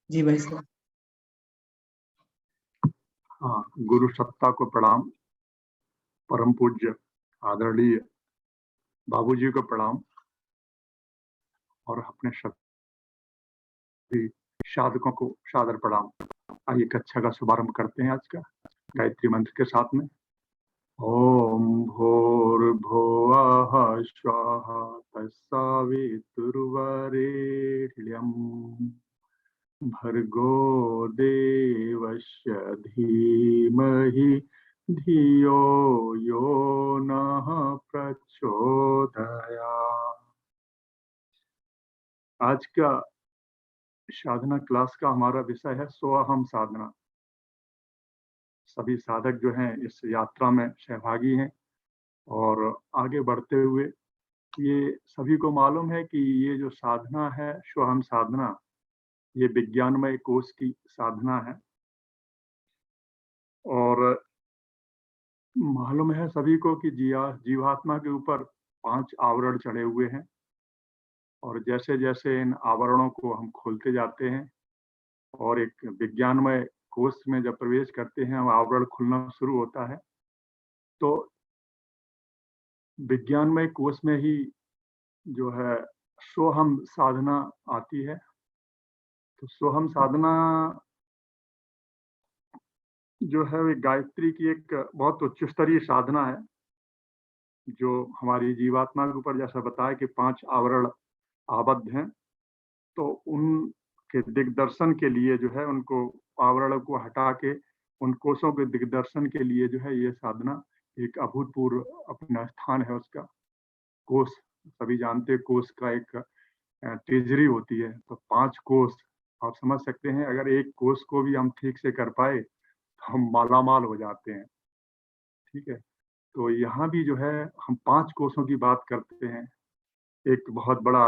जी भाई साहब। हाँ, गुरु सत्ता को प्रणाम। परम पूज्य आदरणीय बाबूजी को प्रणाम और अपने सभी साधकों को सादर प्रणाम। आइए कक्षा का शुभारंभ करते हैं आज का गायत्री मंत्र के साथ में। ओम भूर्भुवः स्वः तत्सवितुर्वरेण्यं भर्गो देवस्य धीमहि धियो यो नः प्रचोदयात्। आज का साधना क्लास का हमारा विषय है स्वहम साधना। सभी साधक जो हैं इस यात्रा में सहभागी हैं और आगे बढ़ते हुए ये सभी को मालूम है कि ये जो साधना है स्वहम साधना, ये विज्ञानमय कोश की साधना है और मालूम है सभी को कि जीवात्मा के ऊपर 5 आवरण चढ़े हुए हैं और जैसे जैसे इन आवरणों को हम खोलते जाते हैं और एक विज्ञानमय कोश में जब प्रवेश करते हैं, आवरण खुलना शुरू होता है, तो विज्ञानमय कोश में ही जो है सोहम साधना आती है। तो सोहम साधना जो है वे गायत्री की एक बहुत उच्च स्तरीय साधना है, जो हमारी जीवात्मा के ऊपर जैसा बताया कि 5 आवरण आबद्ध हैं, तो उनके दिग्दर्शन के लिए जो है उनको आवरण को हटा के उन कोषों के दिग्दर्शन के लिए जो है ये साधना एक अभूतपूर्व अपना स्थान है उसका। कोष सभी जानते हैं, कोष का एक ट्रेजरी होती है, तो 5 कोष आप समझ सकते हैं। अगर एक कोष को भी हम ठीक से कर पाए तो हम मालामाल हो जाते हैं। ठीक है, तो यहाँ भी जो है हम 5 कोषों की बात करते हैं। एक बहुत बड़ा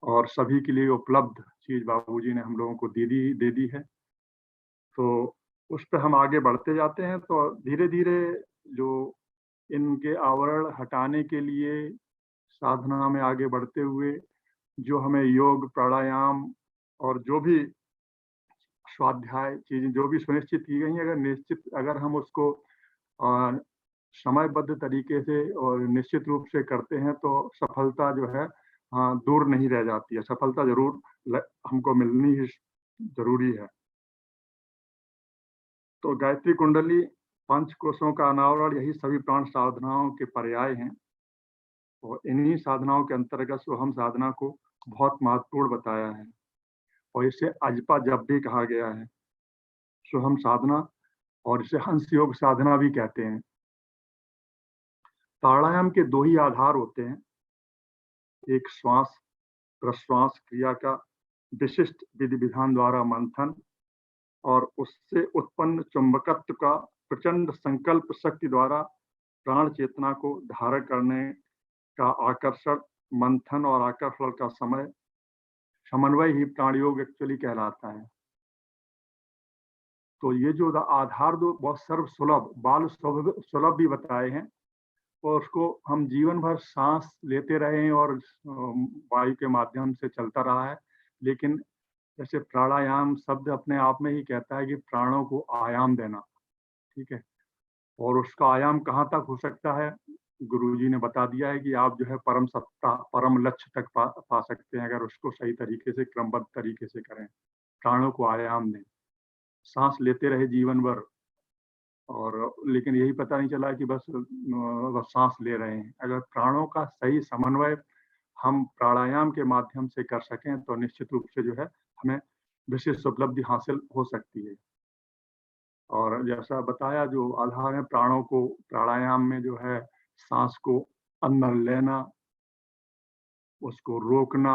और सभी के लिए उपलब्ध चीज बाबूजी ने हम लोगों को दे दी है, तो उस पर हम आगे बढ़ते जाते हैं। तो धीरे धीरे जो इनके आवरण हटाने के लिए साधना में आगे बढ़ते हुए जो हमें योग प्राणायाम और जो भी स्वाध्याय चीजें जो भी सुनिश्चित की गई हैं, अगर हम उसको अ, समयबद्ध तरीके से और निश्चित रूप से करते हैं तो सफलता जो है दूर नहीं रह जाती है। सफलता जरूर हमको मिलनी ही जरूरी है। तो गायत्री कुंडली पंच कोशों का अनावरण यही सभी प्राण साधनाओं के पर्याय हैं और इन्हीं साधनाओं के अंतर्गत सोहम साधना को बहुत महत्वपूर्ण बताया है और इसे अजपा जप भी कहा गया है। सोहम साधना और इसे हंस योग साधना भी कहते हैं। प्राणायाम के 2 ही आधार होते हैं, एक श्वास प्रश्वास क्रिया का विशिष्ट विधि विधान द्वारा मंथन और उससे उत्पन्न चुंबकत्व का प्रचंड संकल्प शक्ति द्वारा प्राण चेतना को धारण करने का आकर्षण, मंथन और आकर्षण का समन्वय ही प्राण योग एक्चुअली कहलाता है। तो ये जो आधार दो बहुत सर्व सुलभ बाल सुलभ भी बताए हैं और उसको हम जीवन भर सांस लेते रहे और वायु के माध्यम से चलता रहा है। लेकिन जैसे प्राणायाम शब्द अपने आप में ही कहता है कि प्राणों को आयाम देना, ठीक है, और उसका आयाम कहाँ तक हो सकता है, गुरुजी ने बता दिया है कि आप जो है परम सत्ता परम लक्ष्य तक पा सकते हैं अगर उसको सही तरीके से क्रमबद्ध तरीके से करें। प्राणों को आयाम दें, सांस लेते रहे जीवन भर और लेकिन यही पता नहीं चला कि बस सांस ले रहे हैं। अगर प्राणों का सही समन्वय हम प्राणायाम के माध्यम से कर सकें तो निश्चित रूप से जो है हमें विशेष उपलब्धि हासिल हो सकती है। और जैसा बताया जो आधार है प्राणों को प्राणायाम में जो है सांस को अंदर लेना, उसको रोकना,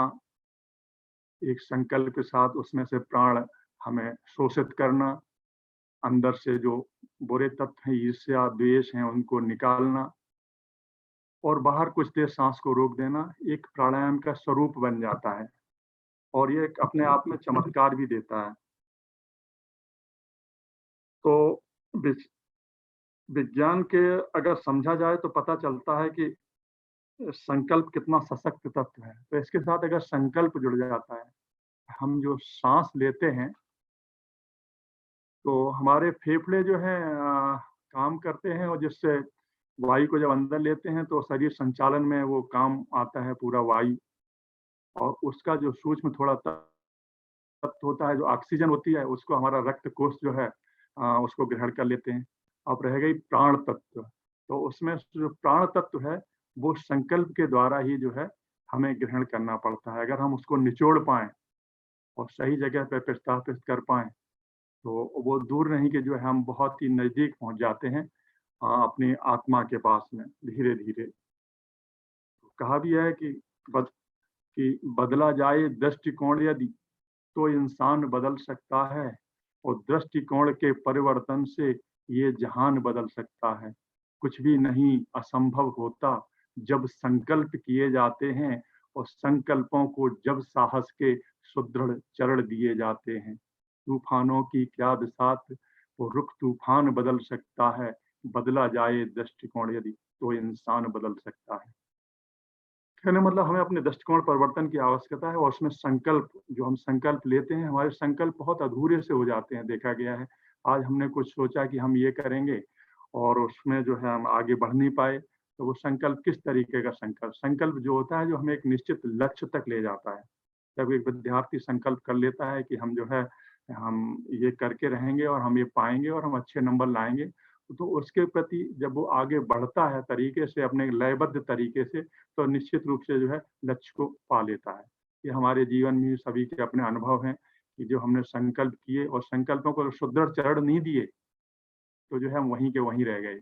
एक संकल्प के साथ उसमें से प्राण हमें शोषित करना, अंदर से जो बुरे तत्व हैं ईर्ष्या द्वेष हैं उनको निकालना और बाहर कुछ देर सांस को रोक देना, एक प्राणायाम का स्वरूप बन जाता है और ये अपने आप में चमत्कार भी देता है। तो विज्ञान के अगर समझा जाए तो पता चलता है कि संकल्प कितना सशक्त तत्व है। तो इसके साथ अगर संकल्प जुड़ जाता है हम जो सांस लेते हैं तो हमारे फेफड़े जो हैं काम करते हैं, और जिससे वायु को जब अंदर लेते हैं तो शरीर संचालन में वो काम आता है पूरा वायु। और उसका जो सूक्ष्म थोड़ा तत्व होता है, जो ऑक्सीजन होती है, उसको हमारा रक्त कोष जो है उसको ग्रहण कर लेते हैं। अब रह गई प्राण तत्व, तो उसमें जो प्राण तत्व है वो संकल्प के द्वारा ही जो है हमें ग्रहण करना पड़ता है। अगर हम उसको निचोड़ पाएँ और सही जगह पे प्रतिस्थापित कर पाएँ, तो वो दूर नहीं कि जो है हम बहुत ही नज़दीक पहुँच जाते हैं अपनी आत्मा के पास में धीरे-धीरे। कहा भी है बद कि बदला जाए दृष्टिकोण यदि, तो इंसान बदल सकता है, और दृष्टिकोण के परिवर्तन से ये जहान बदल सकता है। कुछ भी नहीं असंभव होता जब संकल्प किए जाते हैं, और संकल्पों को जब साहस के सुदृढ़ चरण दिए जाते हैं। तूफानों की क्या बिसात, वो रुख तूफान बदल सकता है। बदला जाए दृष्टिकोण यदि, तो इंसान बदल सकता है। कहने मतलब हमें अपने दृष्टिकोण परिवर्तन की आवश्यकता है, और उसमें संकल्प, जो हम संकल्प लेते हैं, हमारे संकल्प बहुत अधूरे से हो जाते हैं, देखा गया है। आज हमने कुछ सोचा कि हम ये करेंगे और उसमें जो है हम आगे बढ़ नहीं पाए, तो वो संकल्प किस तरीके का संकल्प? संकल्प जो होता है जो हमें एक निश्चित लक्ष्य तक ले जाता है। जब एक विद्यार्थी संकल्प कर लेता है कि हम जो है हम ये करके रहेंगे और हम ये पाएँगे और हम अच्छे नंबर लाएँगे, तो उसके प्रति जब वो आगे बढ़ता है तरीके से, अपने लयबद्ध तरीके से, तो निश्चित रूप से जो है लक्ष्य को पा लेता है। ये हमारे जीवन में सभी के अपने अनुभव हैं कि जो हमने संकल्प किए और संकल्पों को सुदृढ़ चरण नहीं दिए, तो जो है हम वहीं के वहीं रह गए।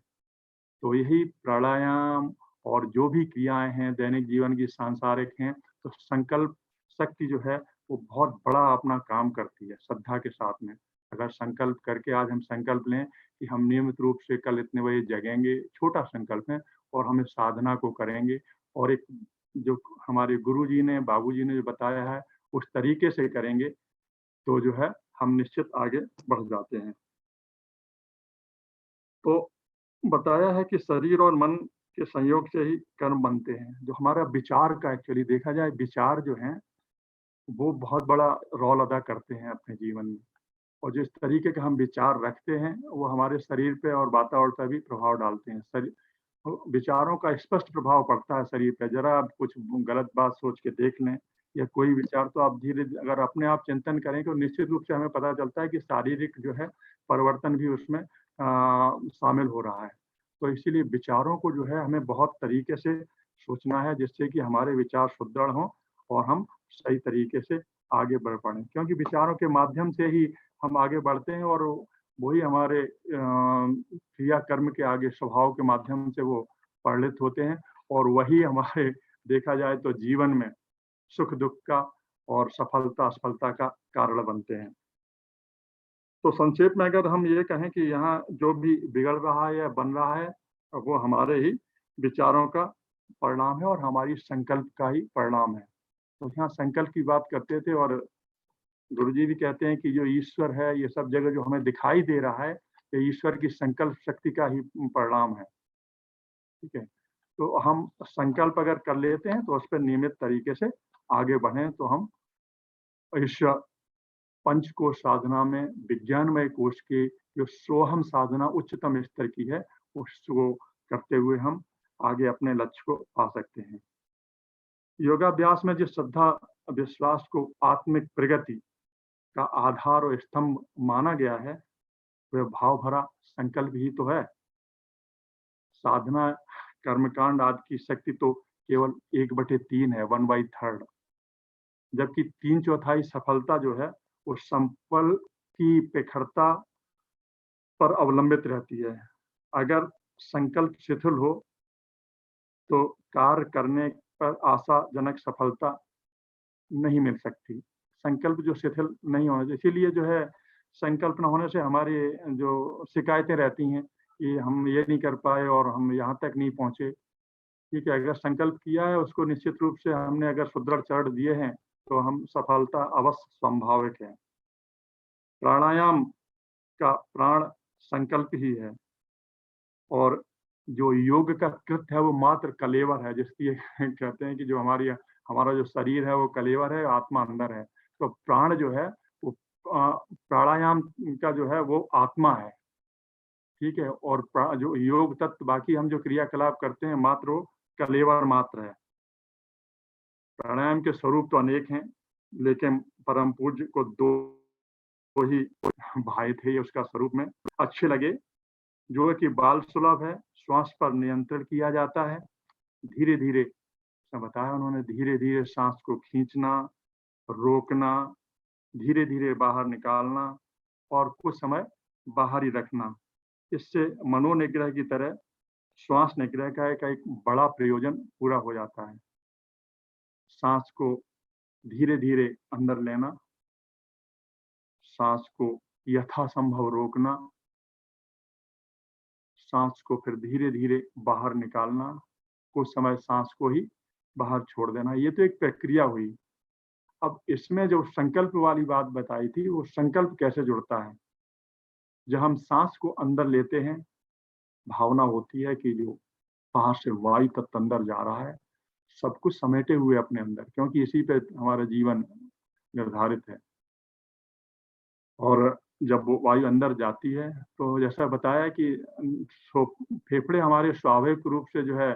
तो यही प्राणायाम और जो भी क्रियाएँ हैं दैनिक जीवन की सांसारिक हैं, तो संकल्प शक्ति जो है वो बहुत बड़ा अपना काम करती है श्रद्धा के साथ में। अगर संकल्प करके आज हम संकल्प लें कि हम नियमित रूप से कल इतने बजे जगेंगे, छोटा संकल्प है, और हम इस साधना को करेंगे, और एक जो हमारे गुरुजी ने, बाबूजी ने जो बताया है, उस तरीके से करेंगे, तो जो है हम निश्चित आगे बढ़ जाते हैं। तो बताया है कि शरीर और मन के संयोग से ही कर्म बनते हैं। जो हमारा विचार का एक्चुअली देखा जाए, विचार जो हैं, वो बहुत बड़ा रोल अदा करते हैं अपने जीवन में। और जिस तरीके के हम विचार रखते हैं, वो हमारे शरीर पे और वातावरण पे भी प्रभाव डालते हैं। विचारों का स्पष्ट प्रभाव पड़ता है शरीर पे। ज़रा आप कुछ गलत बात सोच के देख लें, या कोई विचार, तो आप धीरे अगर अपने आप चिंतन करें, तो निश्चित रूप से हमें पता चलता है कि शारीरिक जो है परिवर्तन भी उसमें शामिल हो रहा है। तो इसीलिए विचारों को जो है हमें बहुत तरीके से सोचना है, जिससे कि हमारे विचार सुदृढ़ हों और हम सही तरीके से आगे बढ़ पाएँ। क्योंकि विचारों के माध्यम से ही हम आगे बढ़ते हैं, और वही हमारे क्रिया कर्म के आगे स्वभाव के माध्यम से वो परिणत होते हैं, और वही हमारे देखा जाए तो जीवन में सुख-दुःख का और सफलता-असफलता का कारण बनते हैं। तो संक्षेप में अगर हम ये कहें कि यहाँ जो भी बिगड़ रहा है या बन रहा है, वो हमारे ही विचारों का परिणाम है और हमारी संकल्प का ही परिणाम है। तो यहाँ संकल्प की बात करते थे, और गुरुजी भी कहते हैं कि जो ईश्वर है, ये सब जगह जो हमें दिखाई दे रहा है, ये ईश्वर की संकल्प शक्ति का ही परिणाम है, ठीक है? तो हम संकल्प अगर कर लेते हैं, तो उस पे नियमित तरीके से आगे बढ़ें, तो हम इस पंचकोश साधना में विज्ञानमय कोश की जो सोहम साधना उच्चतम स्तर की है, उसको करते हुए हम आगे अपने लक्ष्य को पा सकते हैं। योगाभ्यास में जिस श्रद्धा, विश्वास को आत्मिक प्रगति का आधार और स्तंभ माना गया है, वह भाव भरा संकल्प ही तो है। साधना, कर्मकांड आदि की शक्ति तो केवल 1/3 है, 1/3, जबकि 3/4 सफलता जो है, वो संपल की प्रखरता पर अवलंबित रहती है। अगर संकल्प शिथिल हो, तो कार्य करने पर आशाजनक सफलता नहीं मिल सकती। संकल्प जो शिथिल नहीं होना चाहिए, इसीलिए जो है संकल्प ना होने से हमारी जो शिकायतें रहती हैं कि हम ये नहीं कर पाए और हम यहाँ तक नहीं पहुँचे। ठीक है, अगर संकल्प किया है, उसको निश्चित रूप से हमने अगर सुदृढ़ चरण दिए हैं, तो हम सफलता अवश्य संभावित है। प्राणायाम का प्राण संकल्प ही है, और जो योग का कृत्य है वो मात्र कलेवर है, जिसकी कहते हैं कि जो हमारा जो शरीर है वो कलेवर है, आत्मा अंदर है। तो प्राण जो है वो प्राणायाम का जो है वो आत्मा है, ठीक है? और जो योग तत्व बाकी हम जो क्रियाकलाप करते हैं मात्र वो कलेवर मात्र है। प्राणायाम के स्वरूप तो अनेक हैं, लेकिन परम पूज्य को 2 ही भाए थे उसका स्वरूप में अच्छे लगे, जो है कि बाल सुलभ है, श्वास पर नियंत्रण किया जाता है, धीरे-धीरे बताया उन्होंने, धीरे-धीरे साँस को खींचना, रोकना, धीरे-धीरे बाहर निकालना और कुछ समय बाहर ही रखना। इससे मनोनिग्रह की तरह श्वास निग्रह का एक बड़ा प्रयोजन पूरा हो जाता है। साँस को धीरे-धीरे अंदर लेना, साँस को यथासंभव रोकना, साँस को फिर धीरे-धीरे बाहर निकालना, कुछ समय साँस को ही बाहर छोड़ देना। ये तो एक प्रक्रिया हुई। अब इसमें जो संकल्प वाली बात बताई थी, वो संकल्प कैसे जुड़ता है? जब हम साँस को अंदर लेते हैं, भावना होती है कि जो बाहर से वायु तत्व अंदर जा रहा है, सब कुछ समेटे हुए अपने अंदर, क्योंकि इसी पे हमारा जीवन निर्धारित है। और जब वो वायु अंदर जाती है, तो जैसा बताया कि फेफड़े हमारे स्वाभाविक रूप से जो है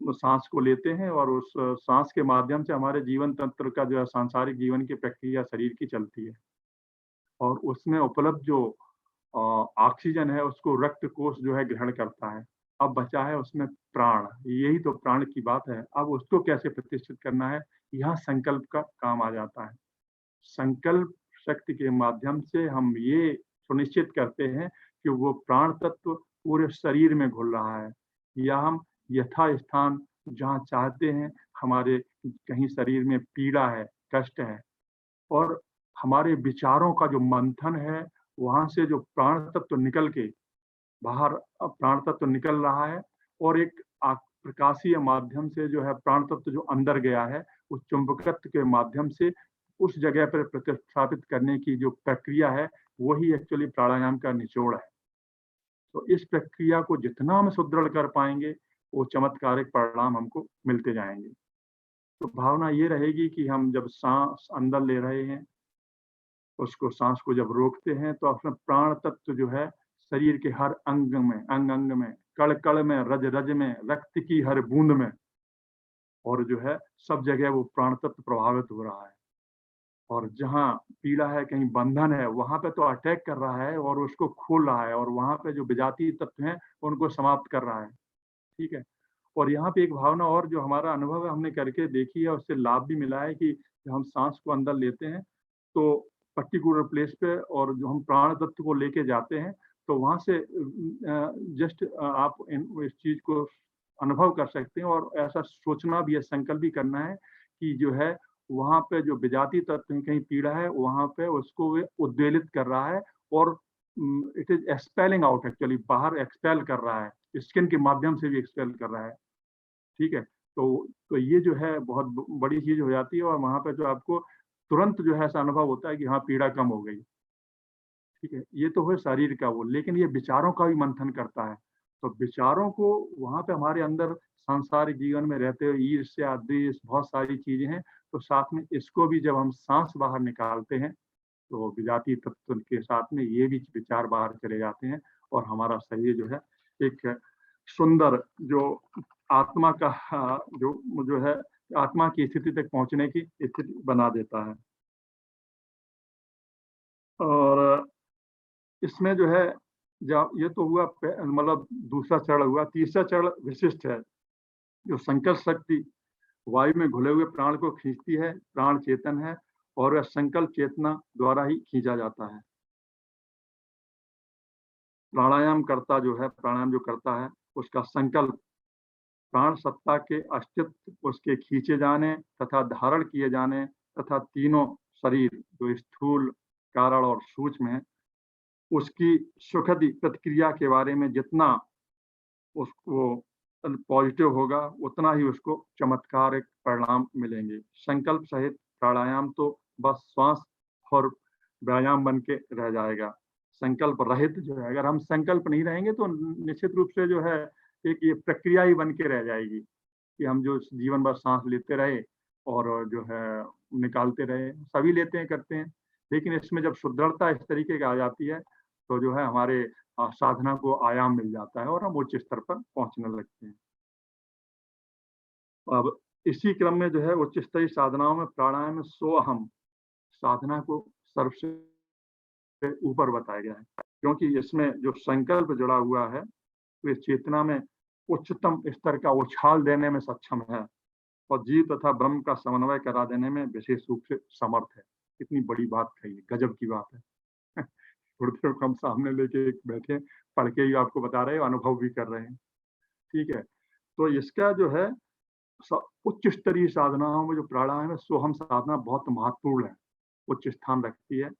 साँस को लेते हैं और उस साँस के माध्यम से हमारे जीवन तंत्र का जो है सांसारिक जीवन की प्रक्रिया शरीर की चलती है। और उसमें उपलब्ध जो ऑक्सीजन है उसको रक्त कोष जो है ग्रहण करता है। अब बचा है उसमें प्राण, यही तो प्राण की बात है। अब उसको कैसे प्रतिष्ठित करना है, यहाँ संकल्प का काम आ जाता है। संकल्प शक्ति के माध्यम से हम ये सुनिश्चित करते हैं कि वो प्राण तत्व पूरे शरीर में घुल रहा है, या हम यथास्थान जहाँ चाहते हैं, हमारे कहीं शरीर में पीड़ा है, कष्ट है और हमारे विचारों का जो मंथन है, वहाँ से जो प्राण तत्व निकल के बाहर प्राण तत्व निकल रहा है और एक प्रकाशीय माध्यम से जो है प्राण तत्व जो अंदर गया है, उस चुंबकत्व के माध्यम से उस जगह पर प्रतिस्थापित करने की जो प्रक्रिया है, वही एक्चुअली प्राणायाम का निचोड़ है। तो इस प्रक्रिया को जितना हम सुदृढ़ कर पाएँगे, वो चमत्कारिक परिणाम हमको मिलते जाएँगे। तो भावना ये रहेगी कि हम जब साँस अंदर ले रहे हैं, उसको साँस को जब रोकते हैं, तो अपना प्राण तत्व जो है शरीर के हर अंग-अंग में, कण-कण में, रज-रज में, रक्त की हर बूँद में और जो है सब जगह वो प्राण तत्व प्रभावित हो रहा है। और जहाँ पीड़ा है, कहीं बंधन है, वहाँ पे तो अटैक कर रहा है और उसको खोल रहा है और वहाँ पे जो विजातीय तत्व हैं, उनको समाप्त कर रहा है। ठीक है? और यहाँ पे एक भावना और जो हमारा अनुभव है, हमने करके देखी है, उससे लाभ भी मिला है कि जब हम साँस को अंदर लेते हैं, तो पर्टिकुलर प्लेस पे और जो हम प्राण तत्व को लेके जाते हैं, तो वहाँ से जस्ट आप इस चीज़ को अनुभव कर सकते हैं और ऐसा सोचना भी है, संकल्प भी करना है कि जो है, वहाँ पे जो विजातीय तत्व हैं, कहीं पीड़ा है, वहाँ पे उसको वे उद्वेलित कर रहा है और it is expelling out actually बाहर एक्सपेल कर रहा है, स्किन के माध्यम से भी एक्सपेल कर रहा है। ठीक है? तो ये जो है बहुत बड़ी चीज़ हो जाती है और वहाँ पे जो आपको तुरंत जो है ऐसा अनुभव होता है कि हाँ, पीड़ा कम हो गई। ठीक है? ये तो है शरीर का वो, लेकिन ये विचारों का भी मंथन करता है। तो विचारों को वहाँ पे हमारे अंदर सांसारिक जीवन में रहते हुए ईर्ष्या, द्वेष बहुत सारी चीज़ें हैं, तो साथ में इसको भी जब हम साँस बाहर निकालते हैं, तो विजातीय तत्व के साथ में ये भी विचार बाहर चले जाते हैं और हमारा शरीर जो है एक सुंदर जो आत्मा का जो है आत्मा की स्थिति तक पहुँचने की स्थिति बना देता है। और इसमें जो है ये तो हुआ मतलब दूसरा चरण हुआ, तीसरा चरण विशिष्ट है, जो संकल्प शक्ति वायु में घुले हुए प्राण को खींचती है, प्राण चेतन है और वह संकल्प चेतना द्वारा ही खींचा जाता है। प्राणायाम जो करता है, उसका संकल्प प्राण सत्ता के अस्तित्व, उसके खींचे जाने तथा धारण किए जाने तथा तीनों शरीर जो स्थूल, कारण और सूक्ष्म है, उसकी सुखद प्रतिक्रिया के बारे में जितना उसको पॉजिटिव होगा, उतना ही उसको चमत्कारिक परिणाम मिलेंगे। संकल्प सहित प्राणायाम तो बस श्वास और व्यायाम बन के रह जाएगा। संकल्प रहित जो है, अगर हम संकल्प नहीं रहेंगे तो निश्चित रूप से जो है एक ये प्रक्रिया ही बन के रह जाएगी कि हम जो जीवन भर साँस लेते रहे और जो है निकालते रहे, सभी लेते हैं, करते हैं। लेकिन इसमें जब सुदृढ़ता इस तरीके की आ जाती है, तो जो है हमारे साधना को आयाम मिल जाता है और हम उच्च स्तर पर पहुँचने लगते हैं। अब इसी क्रम में जो है उच्च स्तरीय साधनाओं में प्राणायाम में सोअहम साधना को सबसे ऊपर बताया गया है, क्योंकि इसमें जो संकल्प जुड़ा हुआ है, वे चेतना में उच्चतम स्तर का उछाल देने में सक्षम है और जीव तथा ब्रह्म का समन्वय करा देने में विशेष रूप से समर्थ है। कितनी बड़ी बात कही है, गजब की बात है। गुरुदेव को हम सामने लेके एक बैठे हैं, पढ़ के ही आपको बता रहे हैं, अनुभव भी कर रहे हैं। ठीक है, तो इसका जो है उच्च स्तरीय साधनाओं में जो प्राणायाम है, सोहम साधना बहुत महत्वपूर्ण है, उच्च स्थान रखती है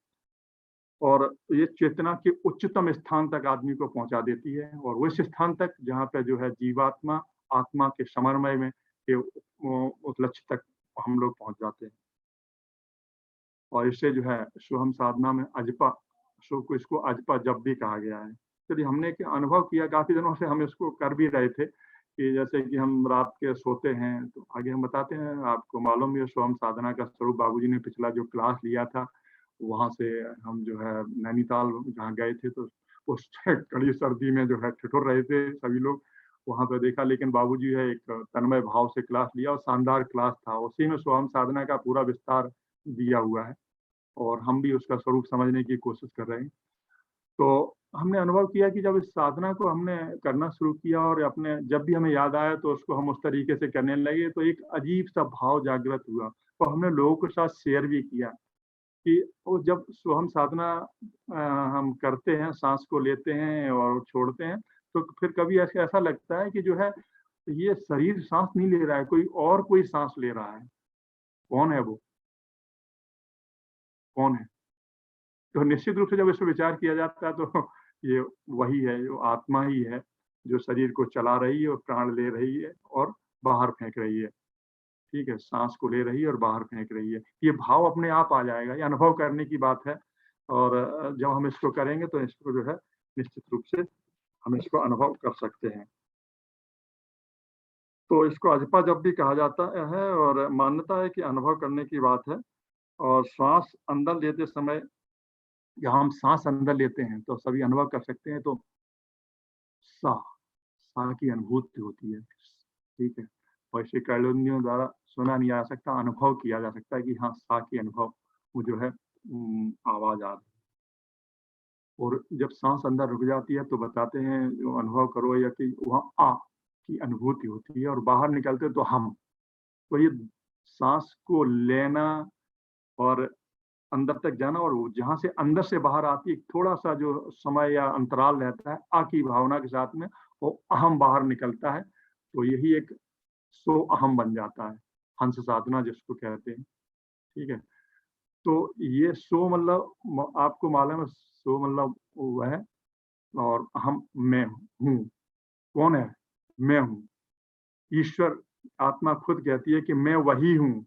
और ये चेतना के उच्चतम स्थान तक आदमी को पहुंचा देती है और उस स्थान तक जहाँ पे जो है जीवात्मा आत्मा के समन्वय में के उस लक्ष्य तक हम लोग पहुंच जाते हैं। और इससे जो है सोहम साधना में अजपा, सो को इसको अजपा जप भी कहा गया है। चलिए, हमने क्या अनुभव किया, काफी दिनों से हम इसको कर भी रहे थे कि जैसे कि हम रात के सोते हैं तो आगे हम बताते हैं, आपको मालूम ही है सोहम साधना का स्वरूप। बाबूजी ने पिछला जो क्लास लिया था, वहां से हम जो है नैनीताल जहाँ गए थे, तो उस कड़ी सर्दी में जो है ठिठुर रहे थे सभी लोग, वहां पर देखा। लेकिन बाबूजी है एक तन्मय भाव से क्लास लिया और शानदार क्लास था, उसी में सोहम साधना का पूरा विस्तार दिया हुआ है और हम भी उसका स्वरूप समझने की कोशिश कर रहे हैं। तो हमने अनुभव किया कि जब इस साधना को हमने करना शुरू किया और अपने जब भी हमें याद आया तो उसको हम उस तरीके से करने लगे, तो एक अजीब सा भाव जागृत हुआ और हमने लोगों के साथ शेयर भी किया कि वो जब सोहम साधना हम करते हैं, सांस को लेते हैं और छोड़ते हैं, तो फिर कभी ऐसे ऐसा लगता है कि जो है ये शरीर सांस नहीं ले रहा है, कोई सांस ले रहा है। कौन है वो? कौन है? तो निश्चित रूप से जब इस पे विचार किया जाता है तो ये वही है, जो आत्मा ही है, जो शरीर को चला रही है और प्राण ले रही है और बाहर फेंक रही है। ठीक है? साँस को ले रही है और बाहर फेंक रही है। ये भाव अपने आप आ जाएगा, ये अनुभव करने की बात है और जब हम इसको करेंगे तो इसको जो है निश्चित रूप से हम इसको अनुभव कर सकते हैं। तो इसको अजपा जप भी कहा जाता है और मान्यता है कि अनुभव करने की बात है और श्वास अंदर लेते समय, जहाँ हम साँस अंदर लेते हैं तो सभी अनुभव कर सकते हैं, तो सा, सा की अनुभूति होती है। ठीक है? और इसे कैलोनियों द्वारा सुना नहीं जा सकता, अनुभव किया जा सकता है कि हाँ, सा की अनुभव वो जो है आवाज़ आ रही है। और जब साँस अंदर रुक जाती है तो बताते हैं जो अनुभव करो या कि वहाँ आ की अनुभूति होती है और बाहर निकलते तो हम। तो ये साँस को लेना और अंदर तक जाना और वो जहाँ से अंदर से बाहर आती है, थोड़ा-सा जो समय या अंतराल रहता है, आ की भावना के साथ में वो अहम बाहर निकलता है, तो यही एक सो अहम बन जाता है, हंस साधना जिसको कहते हैं, ठीक है? तो ये सो मतलब आपको मालूम है, सो मतलब वह और अहम मैं हूँ। कौन है? मैं हूँ। ईश्वर आत्मा खुद कहती है कि मैं वही हूँ,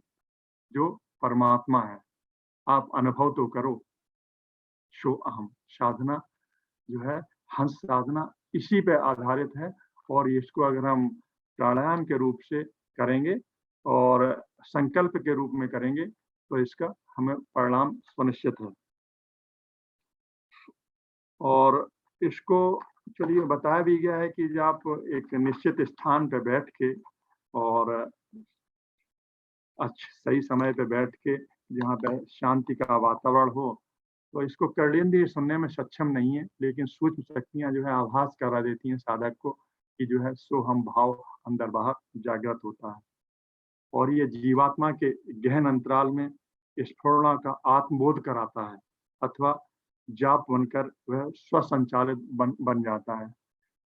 जो परमात्मा है। आप अनुभव तो करो, सो अहम। साधना जो है, हंस साधना इसी पे आधारित है और इसको अगर हम प्राणायाम के रूप से करेंगे और संकल्प के रूप में करेंगे, तो इसका हमें परिणाम सुनिश्चित है। और इसको चलिए बताया भी गया है कि जब आप एक निश्चित स्थान पे बैठ के और सही समय पे बैठ के, जहाँ पे शांति का वातावरण हो, तो इसको कर्णेंद्रिय सुनने में सक्षम नहीं है, लेकिन सूक्ष्म शक्तियाँ जो है आभास करा देती हैं साधक को कि जो है सोहम भाव अंदर-बाहर जागृत होता है। और ये जीवात्मा के गहन अंतराल में स्फुरणा का आत्मबोध कराता है अथवा जाप बनकर वह स्वसंचालित बन बन जाता है।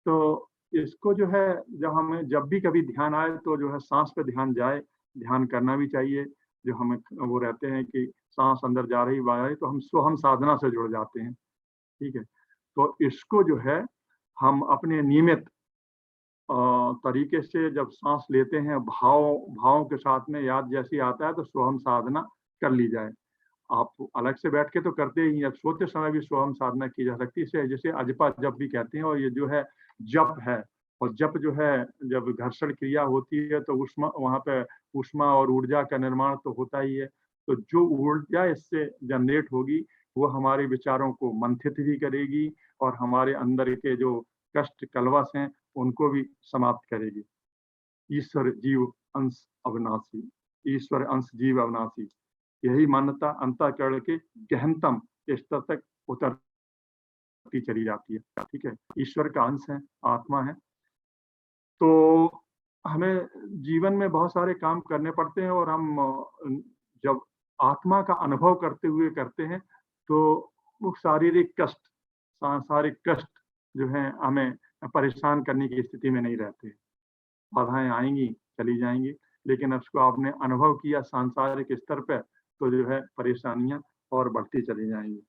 तो इसको जो है जब भी कभी ध्यान आए तो जो है साँस पे ध्यान जाए, ध्यान करना भी चाहिए। जो हमें वो रहते हैं कि साँस अंदर जा रही, बाहर आ रही, तो हम सोहम साधना से जुड़ जाते हैं, ठीक है? तो इसको जो है हम अपने नियमित तरीके से जब साँस लेते हैं, भावों के साथ में याद जैसे ही आता है तो सोहम साधना कर ली जाए। आप अलग से बैठ के तो करते ही हैं, अब सोते समय भी सोहम साधना की जा सकती है। इसे जिसे अजपा जप भी कहते हैं और ये जो है जप है और जप जो है, जब घर्षण क्रिया होती है तो ऊष्मा वहाँ पे ऊष्मा और ऊर्जा का निर्माण तो होता ही है तो जो ऊर्जा इससे जनरेट होगी वो हमारे विचारों को मंथित भी करेगी और हमारे अंदर के जो कष्ट कलवश हैं उनको भी समाप्त करेगी। ईश्वर जीव अंश अविनाशी, ईश्वर अंश जीव अविनाशी, यही मान्यता अंतःकरण के गहनतम स्तर तक उतरती चली जाती है। ठीक है, ईश्वर का अंश है, आत्मा है। तो हमें जीवन में बहुत सारे काम करने पड़ते हैं और हम जब आत्मा का अनुभव करते हुए करते हैं तो वो शारीरिक कष्ट, सांसारिक कष्ट जो है हमें परेशान करने की स्थिति में नहीं रहते। बाधाएं आएंगी, चली जाएंगी, लेकिन उसको आपने अनुभव किया सांसारिक स्तर पे तो जो है परेशानियां और बढ़ती चली जाएंगी।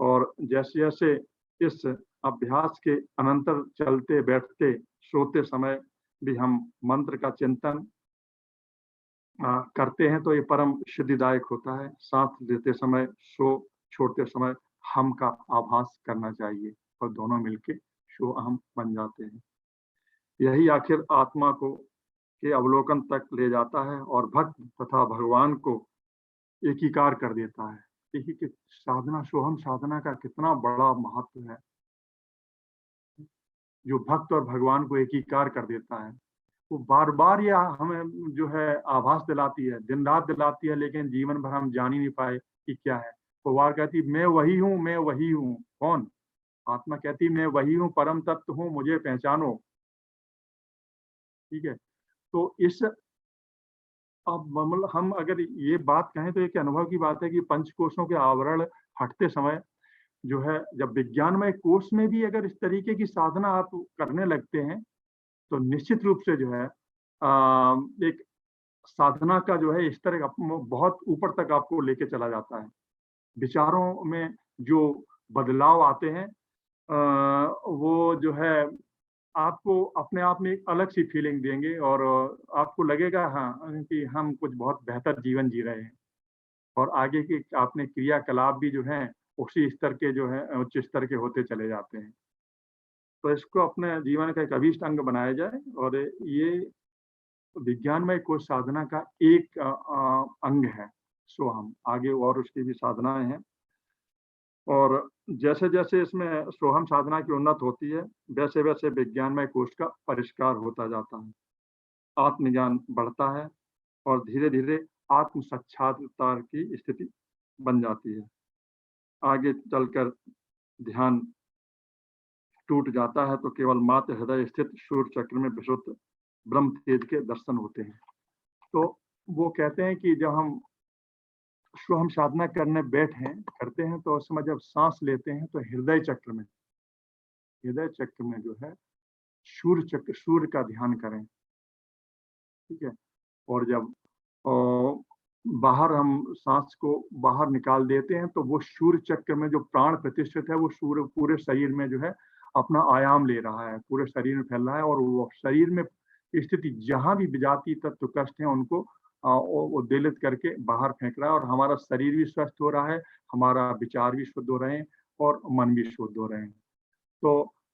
और जैसे जैसे इस अभ्यास के अनंतर चलते बैठते सोते समय भी हम मंत्र का चिंतन करते हैं तो ये परम सिद्धिदायक होता है। सांस लेते समय, सो छोड़ते समय हम का आभास करना चाहिए और दोनों मिलके शो अहम बन जाते हैं। यही आखिर आत्मा को के अवलोकन तक ले जाता है और भक्त तथा भगवान को एकीकार कर देता है। देखिए कि साधना, सोहम साधना का कितना बड़ा महत्व है, जो भक्त और भगवान को एकीकार कर देता है। वो बार बार ये हमें जो है आभास दिलाती है, दिन रात दिलाती है, लेकिन जीवन भर हम जान ही नहीं पाए कि क्या है। वो बार कहती मैं वही हूँ, मैं वही हूँ। कौन? आत्मा कहती मैं वही हूँ, परम तत्व हूँ, मुझे पहचानो। ठीक है, तो इस अब मतलब हम अगर ये बात कहें तो एक अनुभव की बात है कि पंचकोशों के आवरण हटते समय जो है, जब विज्ञानमय कोष में भी अगर इस तरीके की साधना आप करने लगते हैं तो निश्चित रूप से जो है एक साधना का जो है स्तर बहुत ऊपर तक आपको लेके चला जाता है। विचारों में जो बदलाव आते हैं वो जो है आपको अपने आप में एक अलग सी फीलिंग देंगे और आपको लगेगा हाँ कि हम कुछ बहुत बेहतर जीवन जी रहे हैं और आगे के आपने क्रियाकलाप भी जो है उसी स्तर के जो है उच्च स्तर के होते चले जाते हैं। तो इसको अपने जीवन का एक अभीष्ट अंग बनाया जाए और ये विज्ञान में कोई साधना का एक अंग है। सो हम आगे और उसकी भी साधनाएं हैं और जैसे जैसे इसमें सोहम साधना की उन्नत होती है वैसे वैसे विज्ञानमय कोश का परिष्कार होता जाता है, आत्मज्ञान बढ़ता है और धीरे धीरे आत्म साक्षात्कार की स्थिति बन जाती है। आगे चलकर ध्यान टूट जाता है तो केवल मात्र हृदय स्थित सूर्य चक्र में विशुद्ध ब्रह्म तेज के दर्शन होते हैं। तो वो कहते हैं कि जब हम हम साधना करने करते हैं तो उस समय जब सांस लेते हैं तो हृदय चक्र में जो है सूर्य का ध्यान करें। ठीक है, और जब बाहर हम सांस को बाहर निकाल देते हैं तो वो सूर्य चक्र में जो प्राण प्रतिष्ठित है वो सूर्य पूरे शरीर में जो है अपना आयाम ले रहा है, पूरे शरीर में फैल रहा है और वो शरीर में स्थिति जहां भी विजातीय तत्व कष्ट है उनको वो दलित करके बाहर फेंक रहा है और हमारा शरीर भी स्वस्थ हो रहा है, हमारा विचार भी शुद्ध हो रहे हैं और मन भी शुद्ध हो रहे हैं। तो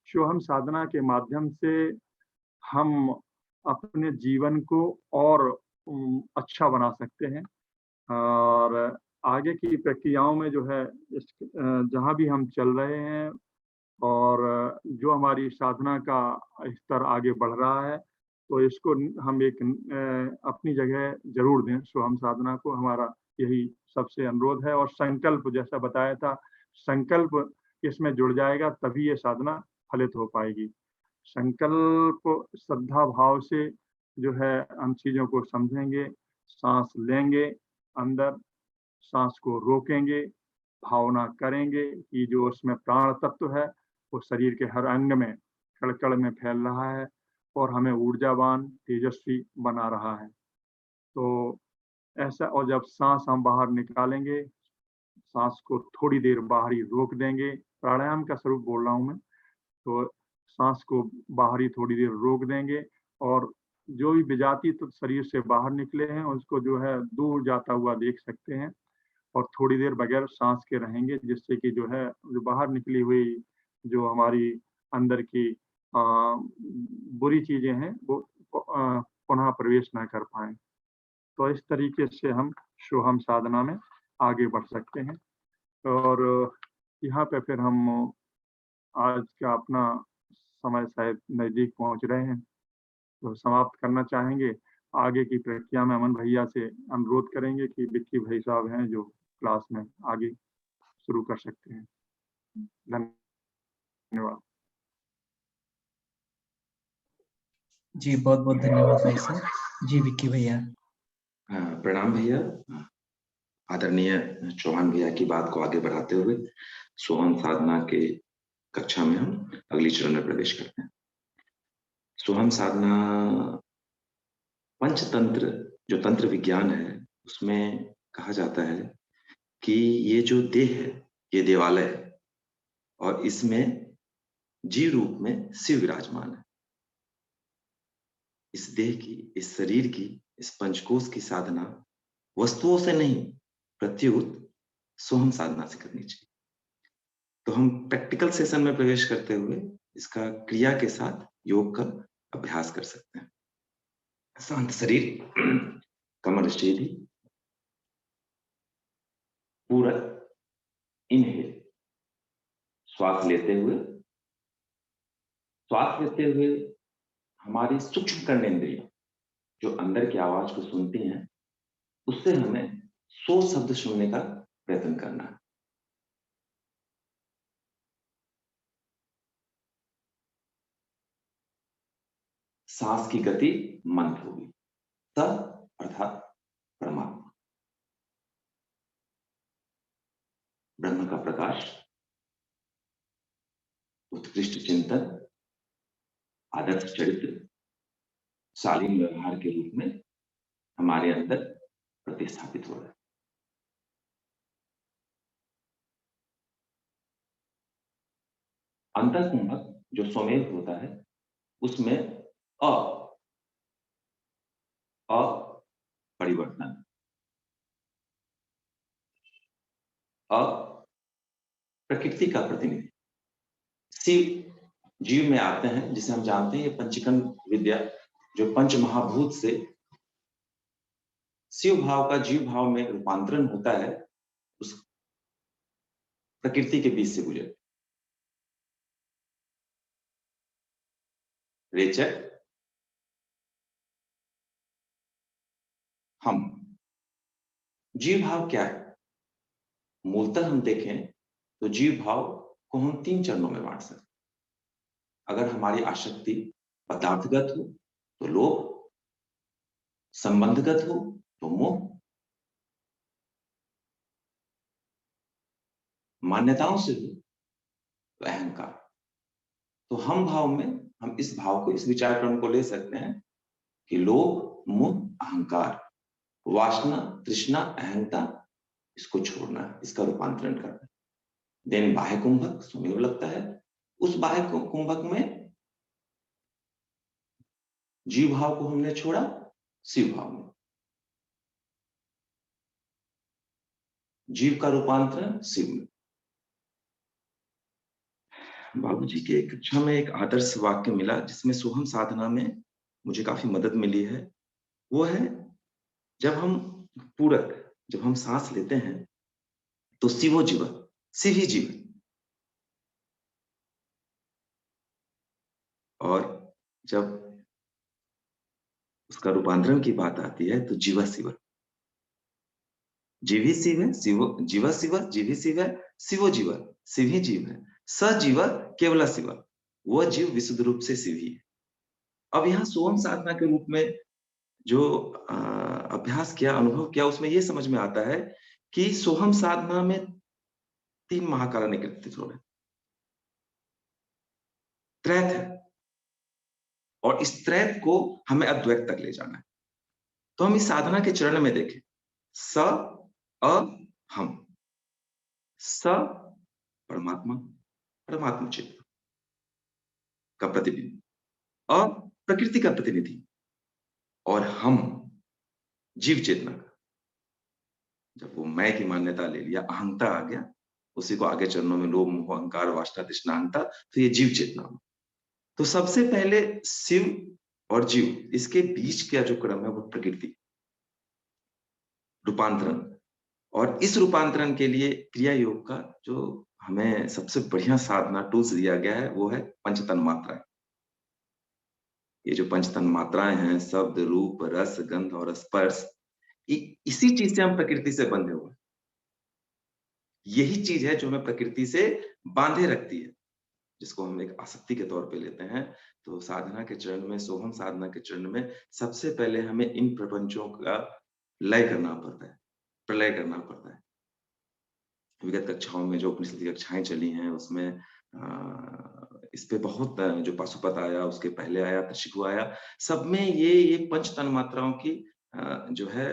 शिवहम साधना के माध्यम से हम अपने जीवन को और अच्छा बना सकते हैं और आगे की प्रक्रियाओं में जो है जहाँ भी हम चल रहे हैं और जो हमारी साधना का स्तर आगे बढ़ रहा है तो इसको हम एक अपनी जगह जरूर दें। सो हम साधना को हमारा यही सबसे अनुरोध है और संकल्प जैसा बताया था, संकल्प इसमें जुड़ जाएगा तभी ये साधना फलित हो पाएगी। संकल्प श्रद्धा भाव से जो है हम चीजों को समझेंगे, सांस लेंगे, अंदर सांस को रोकेंगे, भावना करेंगे कि जो उसमें प्राण तत्व है वो शरीर के हर अंग में कड़ में फैल रहा है और हमें ऊर्जावान तेजस्वी बना रहा है। तो ऐसा, और जब सांस हम बाहर निकालेंगे, सांस को थोड़ी देर बाहर ही रोक देंगे, प्राणायाम का स्वरूप बोल रहा हूँ मैं। तो सांस को बाहर ही थोड़ी देर रोक देंगे और जो भी विजाती तो शरीर से बाहर निकले हैं उसको जो है दूर जाता हुआ देख सकते हैं और थोड़ी देर बगैर सांस के रहेंगे जिससे कि जो है जो बाहर निकली हुई जो हमारी अंदर की बुरी चीजें हैं वो पुनः प्रवेश ना कर पाए। तो इस तरीके से हम सोहम साधना में आगे बढ़ सकते हैं। और यहाँ पे फिर हम आज का अपना समय शायद नज़दीक पहुँच रहे हैं, तो समाप्त करना चाहेंगे। आगे की प्रक्रिया में अमन भैया से अनुरोध करेंगे कि विक्की भाई साहब हैं जो क्लास में आगे शुरू कर सकते हैं। धन्यवाद। जी बहुत बहुत धन्यवाद भाई साहब। जी विक्की भैया। प्रणाम भैया। आदरणीय चौहान भैया की बात को आगे बढ़ाते हुए सोहम साधना के कक्षा में हम अगली चरण में प्रवेश करते हैं। सोहम साधना पंचतंत्र जो तंत्र विज्ञान है उसमें कहा जाता है कि ये जो देह है ये देवालय है और इसमें जीव रूप में शिव विराजमान है। इस देह की, इस शरीर की, इस पंचकोश की साधना वस्तुओं से नहीं प्रत्युत सोहम साधना से करनी चाहिए। तो हम प्रैक्टिकल सेशन में प्रवेश करते हुए इसका क्रिया के साथ योग का अभ्यास कर सकते हैं। शांत शरीर, कमर सीधी, पूरा इनहेल, श्वास लेते हुए हमारी सूक्ष्म कर्णेंद्रियां जो अंदर की आवाज को सुनती हैं उससे हमें 100 शब्द सुनने का प्रयत्न करना है। सांस की गति मंद होगी। स अर्थात परमात्मा, ब्रह्म का प्रकाश, उत्कृष्ट चिंतन, आदर्श चरित्र, शालीन व्यवहार के रूप में हमारे अंदर प्रतिस्थापित हो रहा है। अंतःकुंभक जो स्वमेव होता है उसमें परिवर्तन, प्रकृति का प्रतिनिधि, शिव जीव में आते हैं जिसे हम जानते हैं ये पंचकर्म विद्या जो पंच महाभूत से शिव भाव का जीव भाव में रूपांतरण होता है उस प्रकृति के बीच से गुजर। रेचक हम जीव भाव क्या है? मूलतः हम देखें तो जीव भाव को हम 3 चरणों में बांट सकते हैं। अगर हमारी आसक्ति पदार्थगत हो तो लोभ, संबंधगत हो तो मोह, मान्यताओं से हो तो अहंकार। तो हम भाव में हम इस भाव को, इस विचार क्रम को ले सकते हैं कि लोभ, मोह, अहंकार, वासना, तृष्णा, अहंता, इसको छोड़ना है, इसका रूपांतरण करना है। देन बाह्य कुंभक स्वमेव लगता है। उस बाह्य कुंभक में जीव भाव को हमने छोड़ा शिव भाव में, जीव का रूपांतरण शिव में। बाबूजी के कक्षा में एक आदर्श वाक्य मिला जिसमें सोहम साधना में मुझे काफी मदद मिली है। वो है जब हम सांस लेते हैं तो शिवो जीव, शिव ही जीव, और जब उसका रूपांतरण की बात आती है तो जीवा शिव, जीव ही शिव है, जीवा शिव, जीव ही शिव है, शिवो जीव, शिव ही जीव है, सजीव केवल शिव, वह जीव विशुद्ध रूप से शिव ही है। अब यहाँ सोहम साधना के रूप में जो अभ्यास किया, अनुभव किया, उसमें यह समझ में आता है कि सोहम साधना में 3 महाकाल निकृष्ट हो रहे, त्रैत है, और इस त्रैत को हमें अद्वैत तक ले जाना है। तो हम इस साधना के चरण में देखें, स हम, स परमात्मा, परमात्मा चित्त का प्रतिनिधि, और प्रकृति का प्रतिनिधि, और हम जीव चेतना का। जब वो मैं की मान्यता ले लिया, अहंता आ गया, उसी को आगे चरणों में लोभ, मोह, अहंकार, वासना, तृष्णा, अहंता, तो ये जीव चेतना। तो सबसे पहले शिव और जीव, इसके बीच का जो क्रम है वो प्रकृति। रूपांतरण। और इस रूपांतरण के लिए क्रिया योग का जो हमें सबसे बढ़िया साधना टूल्स दिया गया है वो है पंचतन मात्राएं। ये जो पंचतन मात्राएं हैं, शब्द, रूप, रस, गंध और स्पर्श, इसी चीज से हम प्रकृति से बंधे हुए हैं। यही चीज है जो हमें प्रकृति से बांधे रखती है, जिसको हम एक आसक्ति के तौर पे लेते हैं। तो साधना के चरण में, सोहम साधना के चरण में सबसे पहले हमें इन प्रपंचों का लय करना पड़ता है, प्रलय करना पड़ता है। विगत कक्षाओं में जो उपनिषद की कक्षाएं चली हैं उसमें इस पे बहुत जो पाशुपत आया, उसके पहले आया, तशिकु आया, सब में ये पंच तन मात्राओं की जो है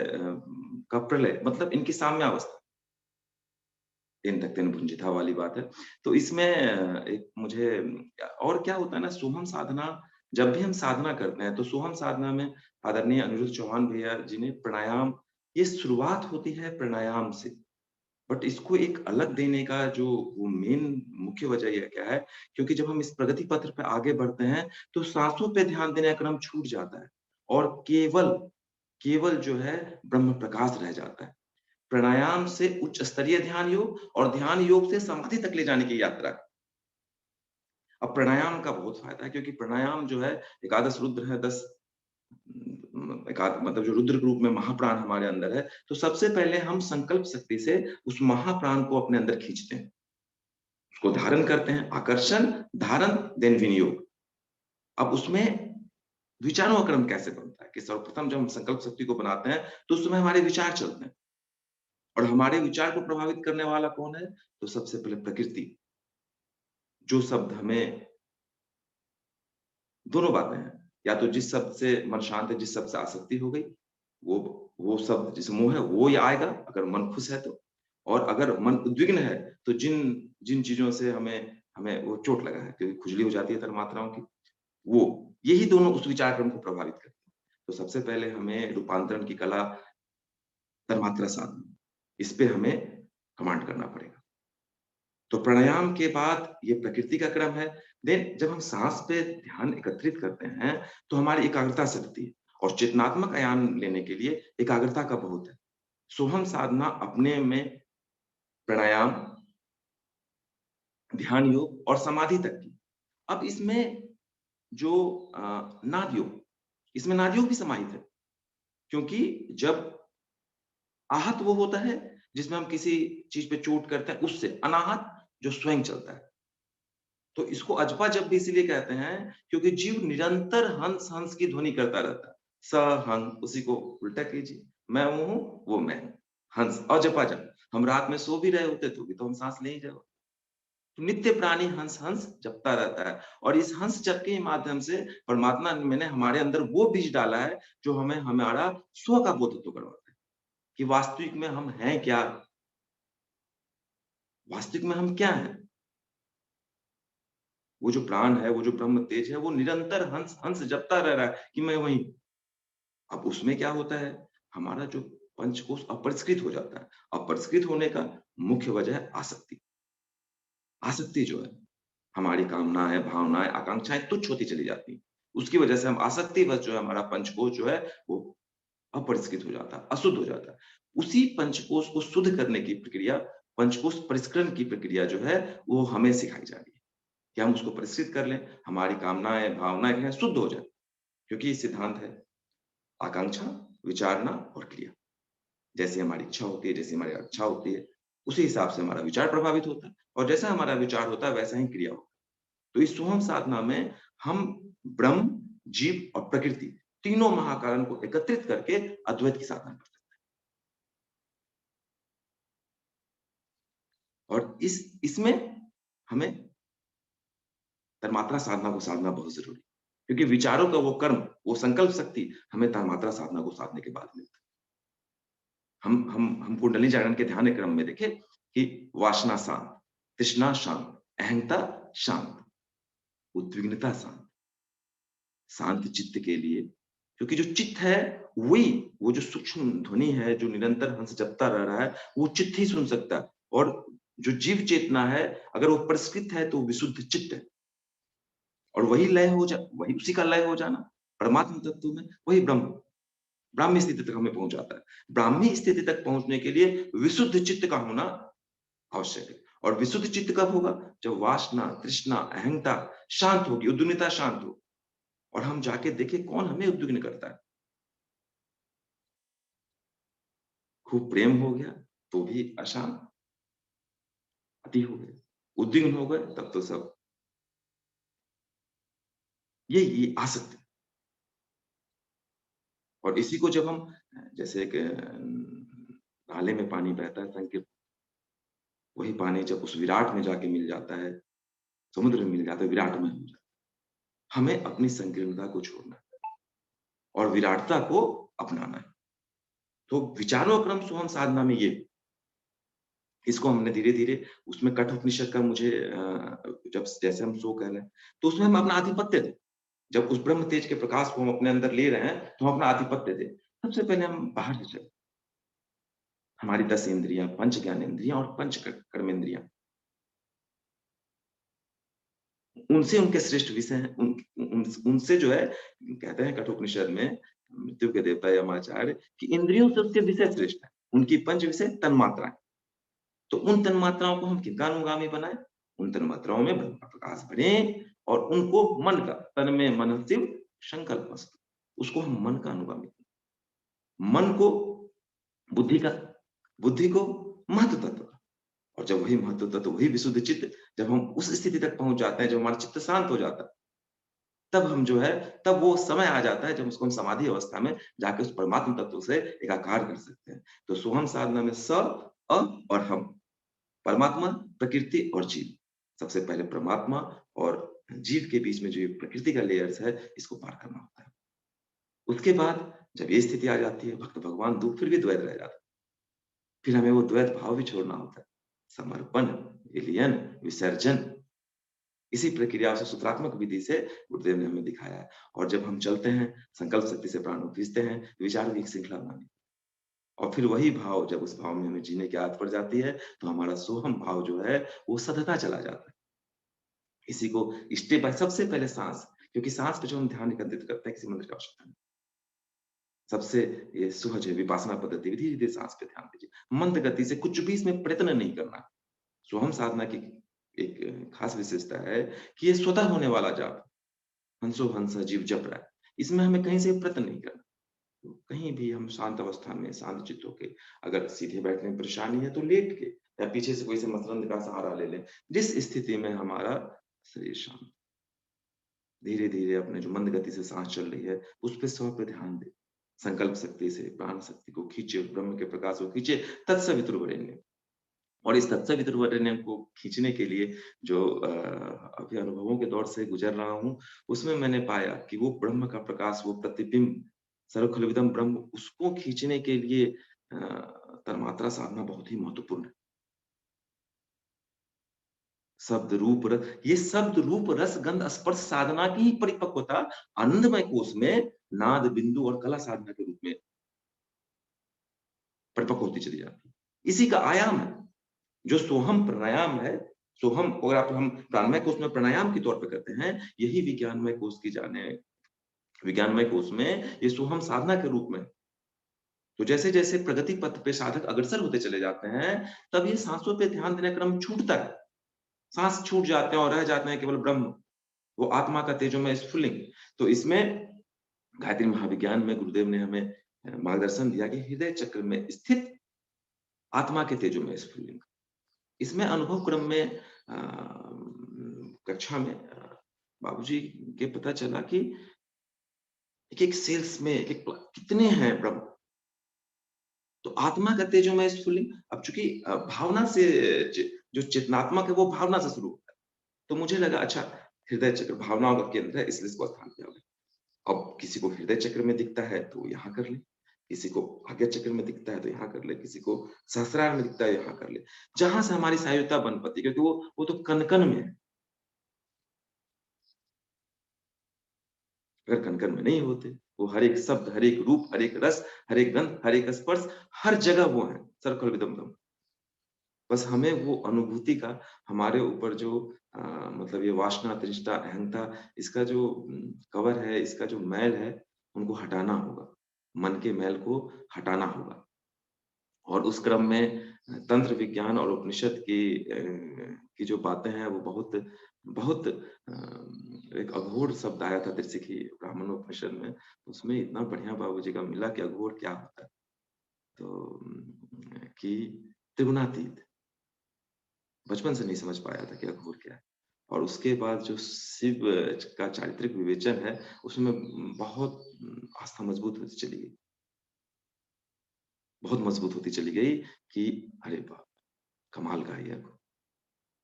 का प्रलय, मतलब इनकी साम्यावस्था, तीन तक तीन भुंजिता वाली बात है। तो इसमें एक मुझे और क्या होता है ना, सोहम साधना जब भी हम साधना करते हैं तो सोहम साधना में आदरणीय अनिरुद्ध चौहान भैया जी ने प्राणायाम, ये शुरुआत होती है प्राणायाम से, बट इसको एक अलग देने का जो वो मेन मुख्य वजह यह क्या है, क्योंकि जब हम इस प्रगति पत्र पे आगे बढ़ते हैं तो सांसों पे ध्यान देने का क्रम छूट जाता है और केवल केवल जो है ब्रह्म प्रकाश रह जाता है। प्राणायाम से उच्च स्तरीय ध्यान योग और ध्यान योग से समाधि तक ले जाने की यात्रा। अब प्राणायाम का बहुत फायदा है, क्योंकि प्राणायाम जो है एकादश रुद्र है, 10 मतलब जो रुद्र रूप में महाप्राण हमारे अंदर है, तो सबसे पहले हम संकल्प शक्ति से उस महाप्राण को अपने अंदर खींचते हैं, उसको धारण करते हैं, आकर्षण, धारण, देन विनियोग। अब उसमें विचारों का क्रम कैसे बनता है कि सर्वप्रथम जब हम संकल्प शक्ति को बनाते हैं तो उस समय हमारे विचार चलते हैं, और हमारे विचार को प्रभावित करने वाला कौन है, तो सबसे पहले प्रकृति। जो शब्द हमें, दोनों बातें हैं, या तो जिस शब्द से मन शांत है, जिस शब्द से आसक्ति हो गई, वो शब्द जिस मोह है वो ही आएगा अगर मन खुश है तो, और अगर मन उद्विग्न है तो जिन जिन चीजों से हमें हमें वो चोट लगा है, क्योंकि खुजली हो जाती है तन्मात्राओं की, वो यही दोनों उस विचार क्रम को प्रभावित करते हैं। तो सबसे पहले हमें रूपांतरण की कला, तन्मात्रा साधना, इस पे हमें कमांड करना पड़ेगा। तो प्राणायाम के बाद ये प्रकृति का क्रम है। देन जब हम सांस पे ध्यान एकत्रित करते हैं तो हमारी एकाग्रता से होती है, और चेतनात्मक आयाम लेने के लिए एकाग्रता का बहुत है। सोहम साधना अपने में प्राणायाम, ध्यान योग और समाधि तक की। अब इसमें जो नाद योग, इसमें नाद योग भी समाहित है, क्योंकि जब आहत वो होता है जिसमें हम किसी चीज पे चोट करते हैं, उससे अनाहत जो स्वयं चलता है। तो इसको अजपा जप भी इसीलिए कहते हैं क्योंकि जीव निरंतर हंस हंस की ध्वनि करता रहता है। स हंस, उसी को उल्टा कीजिए, मैं हूं वो मैं हूं, हंस अजपा जप। हम रात में सो भी रहे होते तो भी तो हम सांस ले ही रहे होते। तो नित्य प्राणी हंस हंस जपता रहता है, और इस हंस जप के माध्यम से परमात्मा मैंने हमारे अंदर वो बीज डाला है जो हमें हमारा स्व का बोधत्व करवाता है कि वास्तविक में हम हैं क्या, वास्तविक में हम क्या हैं। वो जो प्राण है, वो जो ब्रह्म तेज है, वो निरंतर हंस हंस जपता रह रहा है कि मैं वही। अब उसमें क्या होता है, हमारा जो पंचकोश अपरिष्कृत हो जाता है। अपरिष्कृत होने का मुख्य वजह है आसक्ति। आसक्ति जो है, हमारी कामनाएं, भावनाएं, आकांक्षाएं तुच्छ होती चली जाती है। उसकी वजह से हम आसक्ति बस जो है, हमारा पंचकोश जो है वो अपरिष्कृत हो जाता है, अशुद्ध हो जाता है। उसी पंचकोश को शुद्ध करने की प्रक्रिया, पंचकोश परिष्करण की प्रक्रिया जो है वो हमें सिखाई जा रही है कि हम उसको परिष्कृत कर लें, हमारी कामनाएं, भावनाएं जो है शुद्ध हो जाए। क्योंकि ये सिद्धांत है आकांक्षा, विचारना और क्रिया। जैसे हमारी इच्छा होती है, जैसे हमारी इच्छा होती है, उसी हिसाब से हमारा विचार प्रभावित होता है, और जैसा हमारा विचार होता है वैसा ही क्रिया होता है। तो इस सोहम साधना में हम ब्रह्म, जीव और प्रकृति, तीनों महाकारण को एकत्रित करके अद्वैत की साधना करते हैं। और इसमें हमें तन्मात्रा साधना को साधना बहुत जरूरी है, क्योंकि विचारों का वो कर्म, वो संकल्प शक्ति हमें तन्मात्रा साधना को साधने के बाद मिलता है। हम कुंडली जागरण के ध्यान क्रम में देखें कि वासना शांत, तृष्णा शांत, अहंता शांत, उद्विग्नता शांत। शांत चित्त के लिए, क्योंकि जो चित्त है वही, वो जो सूक्ष्म ध्वनि है जो निरंतर हंस जपता रह रहा है, वो चित्त ही सुन सकता है। और जो जीव चेतना है अगर वो परिष्कृत है तो विशुद्ध चित्त है, और वही लय हो जा, वही उसी का लय हो जाना परमात्मा तत्व में, वही ब्रह्म। ब्राह्मी स्थिति तक हमें पहुंचाता है। ब्राह्मी स्थिति तक पहुंचने के लिए विशुद्ध चित्त का होना आवश्यक है। और विशुद्ध चित्त कब होगा? जब वासना, तृष्णा, अहंता शांत होगी, उद्विग्नता शांत हो, और हम जाके देखें कौन हमें उद्विग्न करता है। खूब प्रेम हो गया तो भी अशांत, अति हो गए, उद्विग्न हो गए तब तो सब ये आसक्ति। और इसी को जब हम जैसे एक नाले में पानी बहता है संकीर्ण, वही पानी जब उस विराट में जाके मिल जाता है, समुद्र में मिल जाता है, विराट में हो जाता है। हमें अपनी संकीर्णता को छोड़ना है और विराटता को अपनाना है। तो विचारों क्रम सोहम साधना में ये, इसको हमने धीरे-धीरे उसमें कठोपनिषद का मुझे जब जैसे हम सो कह रहे हैं, तो उसमें हम अपना आधिपत्य दें। जब उस ब्रह्म तेज के प्रकाश को हम अपने अंदर ले रहे हैं, तो हम अपना आधिपत्य दें। सबसे पहले हम बाहर से चलें। हमारी 10 इंद्रियाँ, पंच ज्ञानेंद्रियाँ और पंच कर्मेंद्रियाँ, उनसे उनके श्रेष्ठ विषय हैं। उनसे जो है, कहते हैं कठोपनिषद में मृत्यु के देवता यमाचार्य कि इंद्रियों से उसके विषय श्रेष्ठ है। उनकी पंच विषय तन्मात्राएं। तो उन तन्मात्राओं को हम किनका अनुगामी बनाएं? उन तन्मात्राओं में ब्रह्म का प्रकाश भरें और उनको मन का, तन में मन शिव संकल्प, उसको हम मन का अनुगामी, मन को बुद्धि का, बुद्धि को महत्व तत्व का, और जब वही महत्व तत्व, वही विशुद्ध चित्त, जब हम उस स्थिति तक पहुंच जाते हैं, जब हमारा चित्त शांत हो जाता है, तब हम जो है, तब वो समय आ जाता है जब उसको हम समाधि अवस्था में जाके उस परमात्म तत्व से एकाकार कर सकते हैं। तो सोहम साधना में स, अ और हम, परमात्मा, प्रकृति और जीव। सबसे पहले परमात्मा और जीव के बीच में जो ये प्रकृति का लेयर्स है, इसको पार करना होता है। उसके बाद जब ये स्थिति आ जाती है, भक्त भगवान दूर, फिर भी द्वैत रह जाता है। फिर हमें वो द्वैत भाव भी छोड़ना होता है। समर्पण, विलयन, विसर्जन, इसी प्रक्रिया से, सूत्रात्मक विधि से गुरुदेव ने हमें दिखाया है। और जब हम चलते हैं, संकल्प शक्ति से प्राण खींचते हैं, विचार की एक श्रृंखला बनानी, और फिर वही भाव, जब उस भाव में हमें जीने की आदत पड़ जाती है, तो हमारा सोहम भाव जो है वो सतता चला जाता है। इसी को स्टेप बाय, सबसे पहले सांस, क्योंकि सांस पे जो हम ध्यान केंद्रित करते हैं, किसी मंत्र की आवश्यकता नहीं। सबसे ये सहज है विपासना पद्धति, धीरे धीरे सांस पे ध्यान दीजिए, मंद गति से, कुछ भी इसमें प्रयत्न नहीं करना। सोहम साधना की एक खास विशेषता है कि ये स्वतः होने वाला जाप, हंसो हंस जीव जप रहा है, इसमें हमें कहीं से प्रयत्न नहीं करना। तो कहीं भी हम शांत अवस्था में, शांत चित्त होके, अगर सीधे बैठने में परेशानी है तो लेट के या पीछे से कोई से मसरंद का सहारा ले लें, जिस स्थिति में हमारा शरीर शांत, धीरे धीरे अपने जो मंद गति से सांस चल रही है, उस पे स्व पे ध्यान दे, संकल्प शक्ति से प्राण शक्ति को खींचे, ब्रह्म के प्रकाश को खींचे, तत्सवितुर्वरेण्यम। और इस तत्सवितुर्वरेण्यम को खींचने के लिए जो अभी अनुभवों के दौर से गुजर रहा हूँ, उसमें मैंने पाया कि वो ब्रह्म का प्रकाश, वो प्रतिबिंब, सर्वखलविदं ब्रह्म, उसको खींचने के लिए तन्मात्रा साधना बहुत ही महत्वपूर्ण है। शब्द रूप रस, ये शब्द रूप रस गंध स्पर्श साधना की ही परिपक्वता आनंदमय कोष में नाद बिंदु और कला साधना के रूप में परिपक्व होती चली जाती है। इसी का आयाम है जो सोहम प्राणायाम है। सोहम, और आप हम प्राणमय कोष में प्राणायाम के तौर पे करते हैं, यही विज्ञानमय कोष की जाने, विज्ञानमय कोष में ये सोहम साधना के रूप में। तो जैसे जैसे प्रगति पथ पे साधक अग्रसर होते चले जाते हैं, तब ये सांसों पे ध्यान देने का क्रम छूटता है। सांस छूट जाते हैं और रह जाते हैं केवल ब्रह्म, वो आत्मा का तेजोमय स्फुलिंग। तो इसमें गायत्री महाविज्ञान में गुरुदेव ने हमें मार्गदर्शन दिया कि हृदय चक्र में स्थित आत्मा के तेजोमय स्फुलिंग। इसमें अनुभव क्रम में कक्षा में बाबूजी के पता चला कि एक-एक सेल्स में एक-एक कितने हैं ब्रह्म। तो आत्मा का तेजोमय स्फुलिंग, अब चूंकि भावना से जो चेतनात्मक है वो भावना से शुरू होता है, तो मुझे लगा अच्छा हृदय चक्र भावनाओं का केंद्र है, इसलिए इसको स्थान दिया गया। अब किसी को हृदय चक्र में दिखता है तो यहाँ कर ले, किसी को आज्ञा चक्र में दिखता है तो यहाँ कर ले, किसी को सहस्रार में दिखता है यहाँ कर ले, जहां से हमारी सायुज्यता बन पाती है, क्योंकि वो तो कन-कन में है। अगर कन-कन में नहीं होते, वो हर एक शब्द, हर एक रूप, हर एक रस, हर एक गंध, हर एक स्पर्श, हर जगह वो है सर्वखलविदं ब्रह्म। बस हमें वो अनुभूति का, हमारे ऊपर जो मतलब ये वासना, तृष्णा, अहंता, इसका जो कवर है, इसका जो मैल है, उनको हटाना होगा। मन के मैल को हटाना होगा। और उस क्रम में तंत्र विज्ञान और उपनिषद की जो बातें हैं वो बहुत बहुत एक अघोर शब्द आया था त्रिशिखी ब्राह्मण उपनिषद में, उसमें इतना बढ़िया बाबूजी का मिला कि अघोर क्या होता है। तो कि त्रिगुणातीत, बचपन से नहीं समझ पाया था कि अघोर क्या है। और उसके बाद जो शिव का चारित्रिक विवेचन है उसमें बहुत आस्था मजबूत होती चली गई, बहुत मजबूत होती चली गई कि अरे वाह, कमाल का है।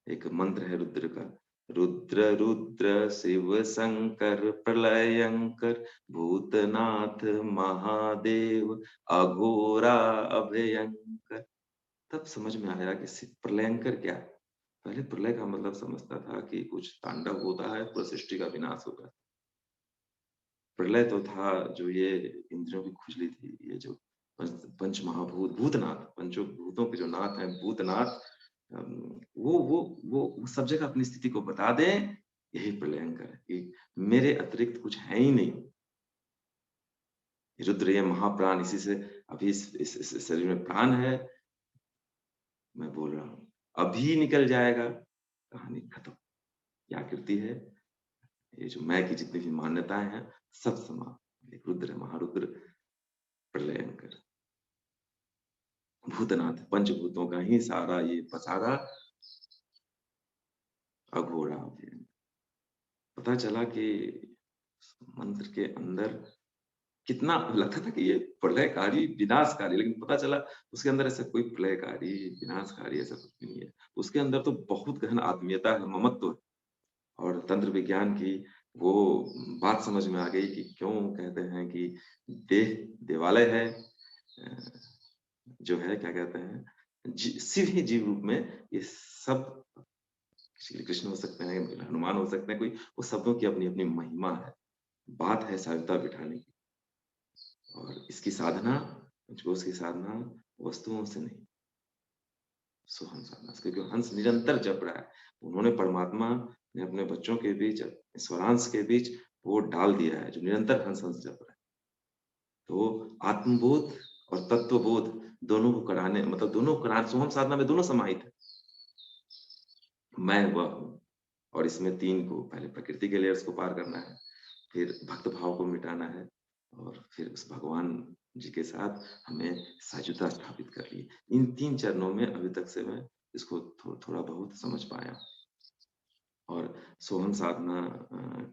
एक मंत्र है रुद्र का, रुद्र रुद्र शिव शंकर प्रलयंकर भूतनाथ महादेव अघोरा अभयंकर। तब समझ में आया कि प्रलयंकर क्या है। पहले प्रलय का मतलब समझता था कि कुछ तांडव होता है, पूरा सृष्टि का विनाश होता है। प्रलय तो था जो ये इंद्रियों की खुजली थी, ये जो पंच महाभूत, भूतनाथ, पंचों भूतों के जो नाथ हैं, भूतनाथ, वो सब जगह अपनी स्थिति को बता दें, यही प्रलयंकर है कि मेरे अतिरिक्त कुछ है ही नहीं। रुद्र ये महाप्राण, इसी से अभी इस शरीर में प्राण है, मैं बोल रहा हूँ अभी निकल जाएगा, कहानी खत्म। क्या कृति है, ये जो मैं की जितनी भी मान्यताएं हैं सब समाप्त। एक रुद्र है, महारुद्र प्रलयंकर, भूतनाथ, पंचभूतों का ही सारा ये पसारा अघोरा। पता चला कि मंत्र के अंदर कितना लगता था कि ये प्रलयकारी विनाशकारी, लेकिन पता चला उसके अंदर ऐसा कोई प्रलयकारी विनाशकारी ऐसा कुछ भी नहीं है। उसके अंदर तो बहुत गहन आत्मीयता है, ममत्व है। और तंत्र विज्ञान की वो बात समझ में आ गई कि क्यों कहते हैं कि देह देवालय है, जो है क्या कहते हैं शिव ही जीव रूप में, ये सब श्री कृष्ण हो सकते हैं, हनुमान हो सकते हैं, कोई वो शब्दों की अपनी अपनी महिमा है। बात है साधुता बिठाने की, और इसकी साधना, पंचकोश की साधना वस्तुओं से नहीं, सुहंस साधना, क्योंकि हंस निरंतर जप रहा है। उन्होंने परमात्मा ने अपने बच्चों के बीच, स्वरांश के बीच वो डाल दिया है जो निरंतर हंस हंस जप रहा है। तो आत्मबोध और तत्वबोध दोनों को कराने, मतलब दोनों कराने, सोहम साधना में दोनों समाहित है। मैं वह हूँ, और इसमें तीन को, पहले प्रकृति के लेयर्स को पार करना है, फिर भक्त भाव को मिटाना है, और फिर उस भगवान जी के साथ हमें साझुता स्थापित कर ली। इन तीन चरणों में अभी तक से मैं इसको थोड़ा बहुत समझ पाया। और सोहम साधना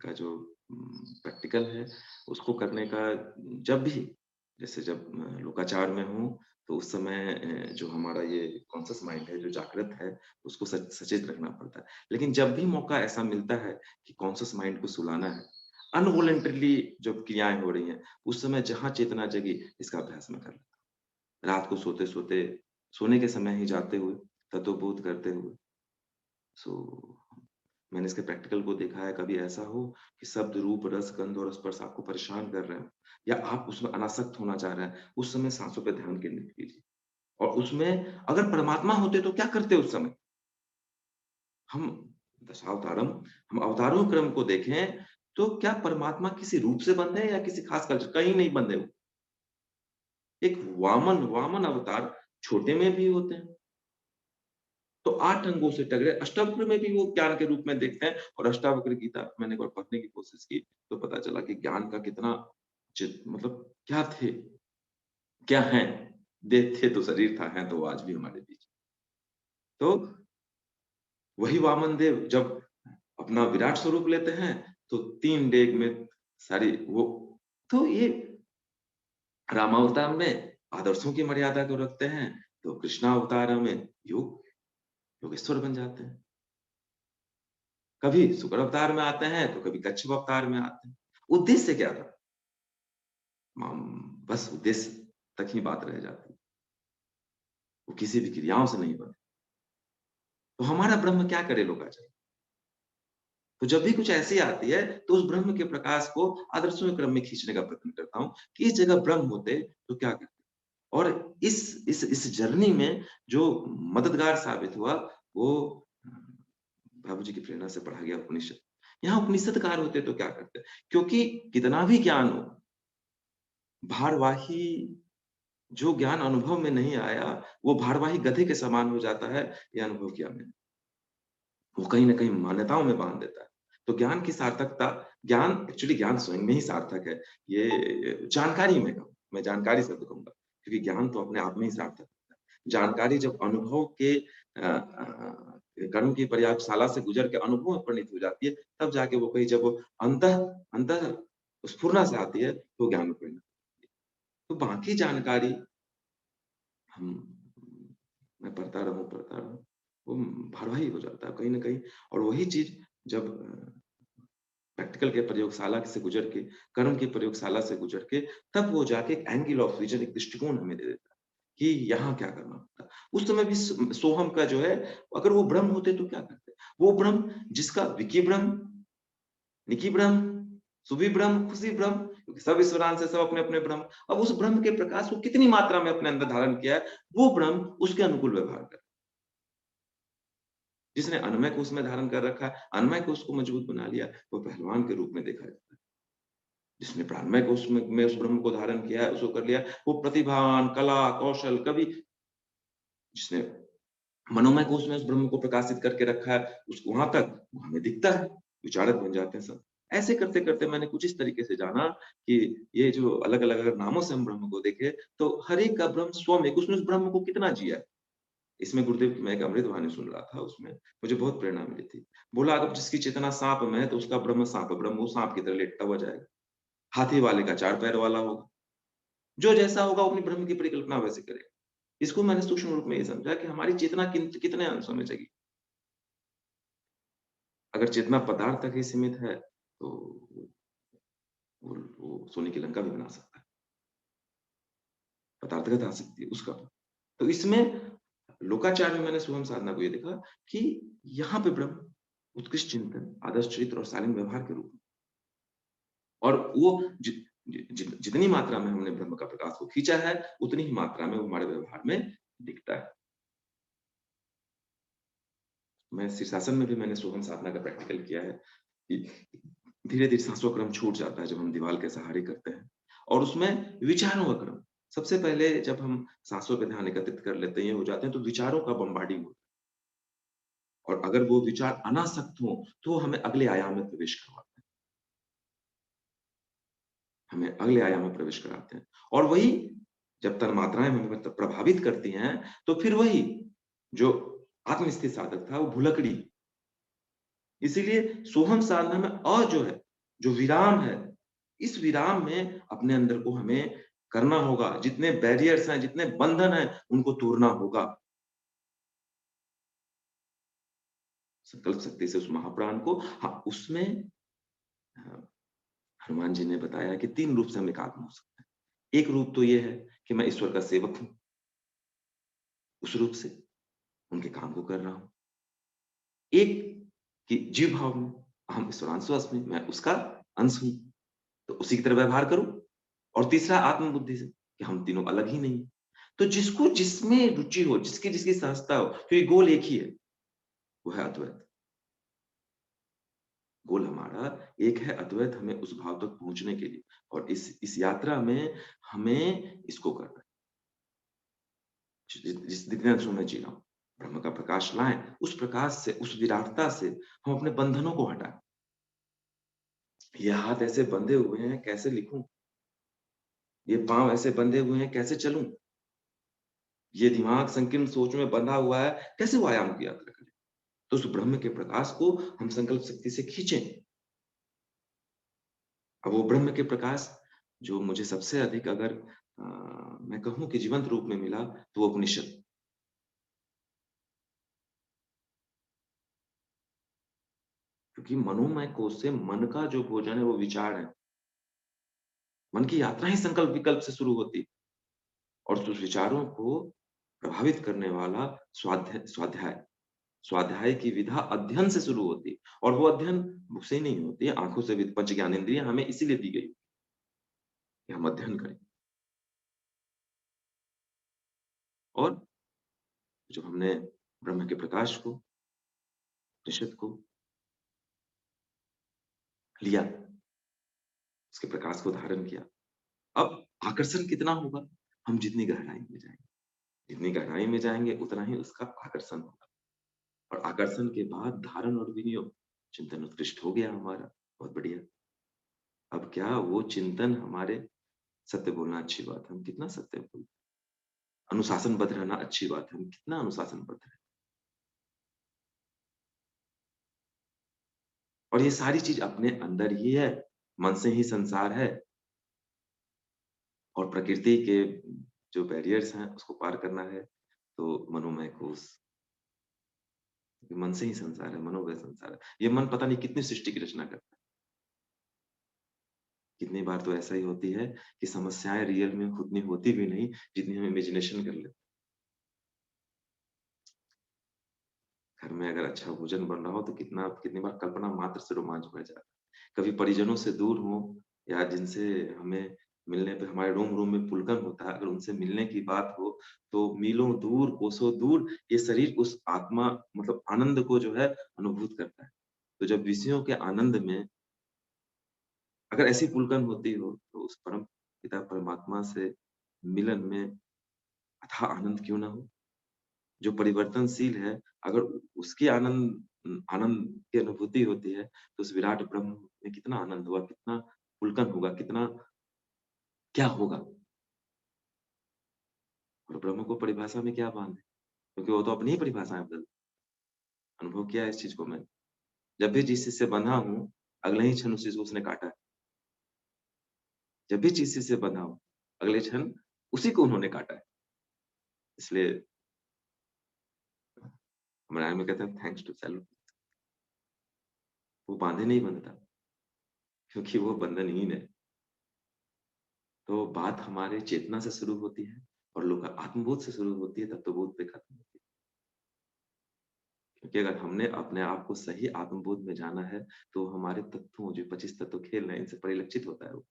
का जो प्रैक्टिकल है उसको करने का, जब भी, जैसे जब लोकाचार में हूँ तो उस समय जो हमारा ये कॉन्शियस माइंड है जो जागृत है, उसको सचेत रखना पड़ता है। लेकिन जब भी मौका ऐसा मिलता है कि कॉन्शियस माइंड को सुलाना है, अनवॉलंटरीली जब क्रियाएं हो रही हैं, उस समय जहां चेतना जगी, इसका अभ्यास में कर लेता। रात को सोते सोते, सोने के समय ही जाते हुए, तत्वबोध करते हुए। सो मैंने इसके प्रैक्टिकल को देखा है। कभी ऐसा हो कि शब्द, रूप, रस, गंध और स्पर्श आपको परेशान कर रहे हैं, या आप उसमें अनासक्त होना चाह रहे हैं, उस समय सांसों पे ध्यान केंद्रित कीजिए। और उसमें अगर परमात्मा होते तो क्या करते उस समय? हम दशावतारम, हम अवतारों क्रम को देखें तो क्या परमात्मा किसी रूप से बंधे हैं या किसी खास कल्चर? कहीं नहीं बंधे वो। एक वामन अवतार छोटे में भी होते हैं, तो 8 अंगों से टकरे अष्टावक्र में भी वो ज्ञान के रूप में देखते हैं। और अष्टावक्र गीता मैंने एक बार पढ़ने की कोशिश की तो पता चला कि ज्ञान का कितना मतलब क्या थे, क्या हैं। देह थे तो शरीर था, है तो वो आज भी हमारे बीच। तो वही वामन देव जब अपना विराट स्वरूप लेते हैं तो 3 डेग में सारी वो, तो ये रामावतार में आदर्शों की मर्यादा को रखते हैं, तो कृष्णावतार में योगेश्वर बन जाते हैं। कभी शुक्र अवतार में आते हैं तो कभी कच्छप अवतार में आते हैं। उद्देश्य क्या था? बस उद्देश्य तक ही बात रह जाती है, वो किसी भी क्रियाओं से नहीं बने। तो हमारा ब्रह्म क्या करे लोकाचार? तो जब भी कुछ ऐसी आती है तो उस ब्रह्म के प्रकाश को आदर्शों के क्रम में खींचने का प्रयत्न करता हूँ कि इस जगह ब्रह्म होते तो क्या करते। और इस जर्नी में जो मददगार साबित हुआ वो बाबू जी की प्रेरणा से पढ़ा गया उपनिषद। यहाँ उपनिषदकार होते तो क्या करते? क्योंकि कितना भी ज्ञान हो, भारवाही जो ज्ञान अनुभव में नहीं आया, वो भारवाही गधे के समान हो जाता है, ये अनुभव किया मैंने। वो कहीं न कहीं मान्यताओं में बाँध देता है। तो ज्ञान की सार्थकता, ज्ञान एक्चुअली ज्ञान स्वयं में ही सार्थक है। ये जानकारी में कहूँ, मैं जानकारी शब्द कहूँगा, क्योंकि ज्ञान तो अपने आप में ही सार्थक होता है। जानकारी जब अनुभव के कर्म की प्रयोगशाला से गुजर के अनुभव में परिणित हो जाती है, तब जाके वो कहीं जब वो अंतः अंतः स्फुरना से आती है, तो ज्ञान में परिणत होती है। तो बाकी जानकारी हम पढ़ता रहूँ, वो भारवाही हो जाता है कहीं न कहीं। और वही चीज़ जब प्रैक्टिकल के प्रयोगशाला से गुजर के, कर्म की प्रयोगशाला से गुजर के, तब वो जाके एक एंगल ऑफ विज़न, एक दृष्टिकोण हमें दे देता है कि यहाँ क्या करना होता है। उस समय भी सोहम का जो है, अगर वो ब्रह्म होते तो क्या करते? वो ब्रह्म जिसका विकी ब्रह्म, निकी ब्रह्म, शुभी ब्रह्म, खुशी ब्रह्म, क्योंकि सब ईश्वरांश से सब अपने-अपने ब्रह्म। अब उस ब्रह्म के प्रकाश को कितनी मात्रा में अपने अंदर धारण किया है, वो ब्रह्म उसके अनुकूल व्यवहार करे। जिसने अनमय को उसमें धारण कर रखा है, अनमय को उसको मजबूत बना लिया, वो पहलवान के रूप में देखा जाता है। जिसने प्राणमय को उसमें में उस ब्रह्म को धारण किया है, उसको कर लिया, वो प्रतिभावान, कला, कौशल, कवि, जिसने मनोमय को उसमें उस ब्रह्म को प्रकाशित करके रखा है, उस वहाँ तक वो हमें दिखता है, विचारक बन जाते हैं सब। ऐसे करते-करते मैंने कुछ इस तरीके से जाना कि ये जो अलग-अलग अगर नामों से हम ब्रह्म को देखें, तो हर एक का ब्रह्म स्वयं एक, उसने उस ब्रह्म को कितना जिया है। इसमें गुरुदेव, मैं एक अमृतवाणी सुन रहा था, उसमें मुझे बहुत प्रेरणा मिली थी। बोला अगर जिसकी चेतना साँप में है, तो उसका ब्रह्म साँप है, ब्रह्म वो साँप की तरह लेटता हुआ जाएगा। हाथी वाले का 4 पैर वाला होगा। जो जैसा होगा वो अपनी ब्रह्म की परिकल्पना वैसे करेगा। इसको मैंने सूक्ष्म रूप में ये समझा कि हमारी चेतना कितने अंशों में जगी। अगर चेतना पदार्थ तक ही सीमित है, तो वो सोने की लंका भी बना सकता है। पदार्थगत आ सकती है उसका। तो इसमें लोकाचार में मैंने सोहम साधना को ये देखा कि यहाँ पे ब्रह्म उत्कृष्ट चिंतन, आदर्श चरित्र और शालीन व्यवहार के रूप में, और वो जितनी मात्रा में हमने ब्रह्म का प्रकाश को खींचा है, उतनी ही मात्रा में वो हमारे व्यवहार में दिखता है। मैं शीर्षासन में भी मैंने सोहम साधना का प्रैक्टिकल किया है कि धीरे-धीरे सांसों का क्रम छूट जाता है जब हम दीवाल के सहारे करते हैं, और उसमें विचारों का क्रम। सबसे पहले जब हम सांसों पे ध्यान एकत्रित कर लेते हैं, ये हो जाते हैं, तो विचारों का बम्बार्डिंग होता है, और अगर वो विचार अनासक्त हों, तो वो हमें अगले आयाम में प्रवेश करवाते हैं। हमें अगले आयाम में प्रवेश कराते हैं, और वही जब तन्मात्राएँ हमें मतलब प्रभावित करती हैं, तो फिर वही जो आत्मस्थित साधक था, वो भुलकड़ी। इसीलिए सोहम साधना में जो है, जो विराम है, इस विराम में अपने अंदर को हमें करना होगा। जितने बैरियर्स हैं, जितने बंधन हैं, उनको तोड़ना होगा। संकल्प शक्ति से उस महाप्राण को, हाँ, उसमें हनुमान जी ने बताया कि 3 रूप से हम एकात्म हो सकते हैं। एक रूप तो ये है कि मैं ईश्वर का सेवक हूँ, उस रूप से उनके काम को कर रहा हूँ। एक कि जीव भाव में, अहम ईश्वरांशो अस्मि, मैं उसका अंश हूँ, तो उसी की तरह व्यवहार करूँ। और तीसरा आत्म-बुद्धि से कि हम तीनों अलग ही नहीं हैं। तो जिसको जिसमें रुचि हो, जिसकी जिसकी सहजता हो, क्योंकि गोल एक ही है, वो है अद्वैत। गोल हमारा एक है, अद्वैत, हमें उस भाव तक पहुँचने के लिए, और इस यात्रा में हमें इसको करना है। जिस जितने अंशों में जी रहा हूँ, ब्रह्म का प्रकाश लाएँ, उस प्रकाश से, उस विराटता से हम अपने बंधनों को हटाएँ। ये हाथ ऐसे बंधे हुए हैं, कैसे लिखूँ? ये पाँव ऐसे बंधे हुए हैं, कैसे चलूँ? ये दिमाग संकीर्ण सोच में बंधा हुआ है, कैसे वो आयाम की यात्रा करें? तो उस ब्रह्म के प्रकाश को हम संकल्प शक्ति से खींचें। अब वो ब्रह्म के प्रकाश जो मुझे सबसे अधिक, अगर मैं कहूँ कि जीवंत रूप में मिला, तो वो उपनिषद। क्योंकि मनोमय कोश से मन का जो भोजन है वो विचार है। मन की यात्रा ही संकल्प विकल्प से शुरू होती है, और उस विचारों को प्रभावित करने वाला स्वाध्याय स्वाध्याय की विधा अध्ययन से शुरू होती है, और वो अध्ययन बुक से ही नहीं होती है, आँखों से भी। पंच ज्ञानेंद्रियाँ हमें इसीलिए दी गई कि हम अध्ययन करें। और जब हमने ब्रह्म के प्रकाश को, उपनिषद को लिया, उसके प्रकाश को धारण किया, अब आकर्षण कितना होगा? हम जितनी गहराई में जाएंगे, जितनी गहराई में जाएंगे उतना ही उसका आकर्षण होगा, और आकर्षण के बाद धारण और विनियोग, चिंतन उत्कृष्ट हो गया हमारा, बहुत बढ़िया। अब क्या वो चिंतन हमारे, सत्य बोलना अच्छी बात है, हम कितना सत्य बोलते हैं, अनुशासनबद्ध रहना अच्छी बात है, हम कितना अनुशासनबद्ध है, और ये सारी चीज अपने अंदर ही है, मन से ही संसार है, और प्रकृति के जो बैरियर्स हैं उसको पार करना है तो मनोमय कोश, मन से ही संसार है, मनोमय संसार है। ये मन पता नहीं कितनी सृष्टि की रचना करता है। कितनी बार तो ऐसा ही होती है कि समस्याएं रियल में उतनी होती भी नहीं जितनी हम इमेजिनेशन कर लेते। घर में अगर अच्छा भोजन बन रहा हो तो कितनी बार कल्पना मात्र से रोमांच बढ़ जाता है। कभी परिजनों से दूर हो या जिनसे हमें मिलने पे हमारे रोम रोम में पुलकन होता है, अगर उनसे मिलने की बात हो तो मीलों दूर, कोसों दूर ये शरीर उस आत्मा मतलब आनंद को जो है अनुभूत करता है। तो जब विषयों के आनंद में अगर ऐसी पुलकन होती हो तो उस परम पिता परमात्मा से मिलन में अथाह आनंद क्यों ना हो? जो परिवर्तनशील है, अगर उसकी आनंद की अनुभूति होती है, तो उस विराट ब्रह्म में कितना आनंद होगा, कितना पुलकन होगा, कितना क्या होगा? और ब्रह्म को परिभाषा में क्या बांधे? क्योंकि वो तो अपनी ही परिभाषाएँ बदलता है। अनुभव किया है इस चीज़ को मैंने। जब भी जिस चीज़ से बंधा हूँ, अगले ही क्षण उस चीज़ को उसने काटा है। जब भी जिस चीज़ से बंधा हूँ, अगले क्षण उसी को उन्होंने काटा है। इसलिए मलयालम में कहते हैं थैंक्स टू सेल्फ। वो बांधे नहीं बंधता, क्योंकि वो बंधनहीन है। तो बात हमारे चेतना से शुरू होती है और लोग आत्मबोध से शुरू होती है, तब तो बोध पे खत्म होती है। क्योंकि अगर हमने अपने आप को सही आत्मबोध में जाना है, तो हमारे तत्वों जो 25 तत्व खेल रहे हैं, इनसे परिलक्षित होता है वो।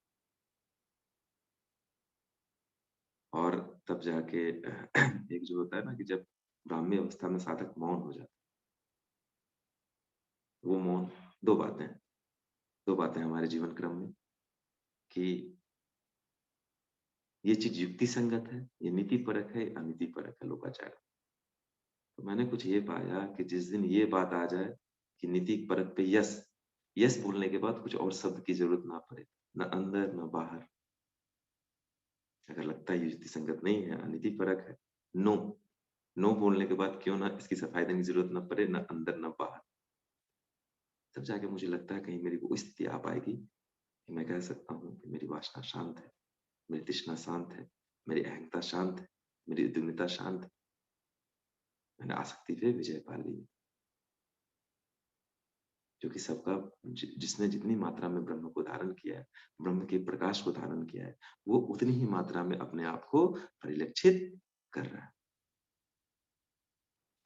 और तब जाके एक जो होता है ना कि जब ब्राह्मी अवस्था में साधक मौन हो जाता है, वो मौन 2 बातें हैं, 2 बातें हमारे जीवन क्रम में कि ये चीज़ युक्ति संगत है, ये नीति परक है, अनीति परक है, लोकाचार। तो मैंने कुछ ये पाया कि जिस दिन ये बात आ जाए कि नीति परक पे यस, यस बोलने के बाद कुछ और शब्द की जरूरत ना पड़े, न अंदर न बाहर। अगर लगता है ये युक्ति संगत नहीं है, अनीति परक है, नो, नो बोलने के बाद क्यों ना इसकी सफाई देने की जरूरत ना पड़े, न अंदर न बाहर। तब जाके मुझे लगता है कहीं मेरी वो स्थिति आ पाएगी कि मैं कह सकता हूँ कि मेरी वासना शांत है, मेरी तृष्णा शांत है, मेरी अहंता शांत है, मेरी उद्विग्नता शांत है। मैंने आसक्ति पे विजय पा ली है। क्योंकि सबका जिसने जितनी मात्रा में ब्रह्म को धारण किया है, ब्रह्म के प्रकाश को धारण किया है, वो उतनी ही मात्रा में अपने आप को परिलक्षित कर रहा है।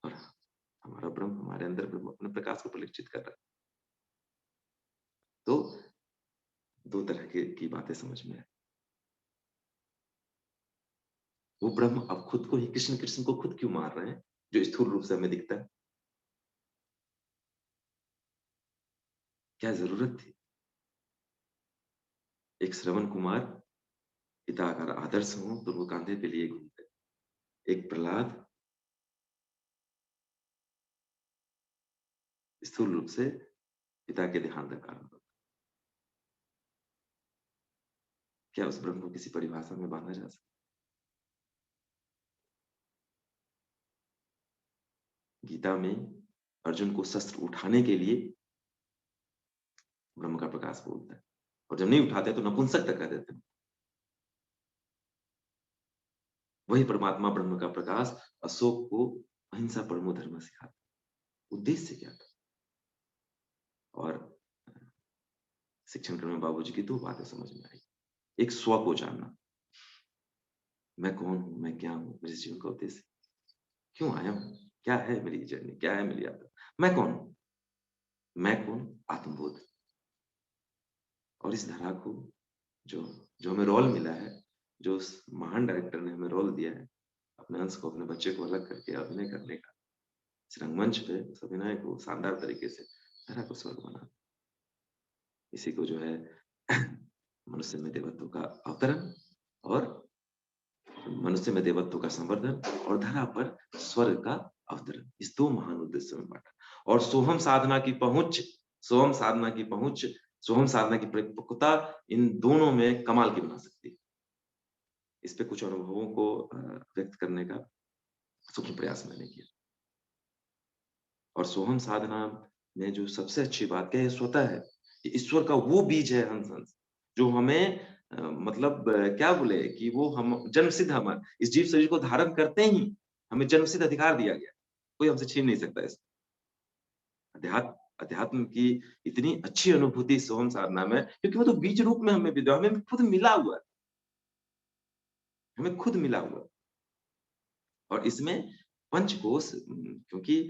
और हमारा ब्रह्म, हमारे अंदर ब्रह्म अपने प्रकाश को परिलक्षित कर रहा है। तो 2 तरह की बातें समझ में आए। वो ब्रह्म अब खुद को ही कृष्ण कृष्ण को खुद क्यों मार रहे हैं, जो स्थूल रूप से हमें दिखता है? क्या जरूरत थी? एक श्रवण कुमार पिता अगर आदर्श हो तो वो कांधे पे लिए घूमते, एक प्रहलाद स्थूल रूप से पिता के देहांत का कारण बनता। क्या उस ब्रह्म को किसी परिभाषा में बांधा जा सकता? गीता में अर्जुन को शस्त्र उठाने के लिए ब्रह्म का प्रकाश बोलता है, और जब नहीं उठाते तो नपुंसक तक कह देते हैं। वही परमात्मा ब्रह्म का प्रकाश अशोक को अहिंसा परमो धर्म सिखाता। उद्देश्य क्या था? और शिक्षण क्रम में बाबूजी की 2 बातें समझ में आई। एक, स्व को जानना, मैं कौन हूँ, मैं क्या हूँ, मेरे जीवन का उद्देश्य क्यों आया हूँ, क्या है मेरी जर्नी, क्या है मेरी यात्रा, मैं कौन हूँ, मैं कौन, आत्मबोध। और इस धरा को जो जो हमें रोल मिला है, जो उस महान डायरेक्टर ने हमें रोल दिया है, अपने अंश को, अपने बच्चे को अलग करके अभिनय करने का, इस रंगमंच पे उस अभिनय को शानदार तरीके से धरा को स्वर्ग बना, इसी को जो है मनुष्य में देवत्व का अवतरण और मनुष्य में देवत्व का संवर्धन और धरा पर स्वर्ग का अवतरण, इस दो महान उद्देश्यों में बांटा। और सोहम साधना की पहुंच, सोहम साधना की पहुंच, सोहम साधना की परिपक्वता इन दोनों में कमाल की बना सकती है। इस पे कुछ अनुभवों को व्यक्त करने का सूक्ष्म प्रयास मैंने किया। और सोहम साधना में जो सबसे अच्छी बात क्या है, स्वतः है, ये ईश्वर का वो बीज है हंस जो हमें मतलब क्या बोले कि वो हम जन्मसिद्ध, हम इस जीव शरीर को धारण करते ही हमें जन्मसिद्ध अधिकार दिया गया, कोई हमसे छीन नहीं सकता। इस अध्यात्म की इतनी अच्छी अनुभूति सोहम साधना में, क्योंकि वो तो बीज रूप में हमें विद्या, हमें खुद मिला हुआ है, हमें खुद मिला हुआ है। और इसमें पंचकोश क्योंकि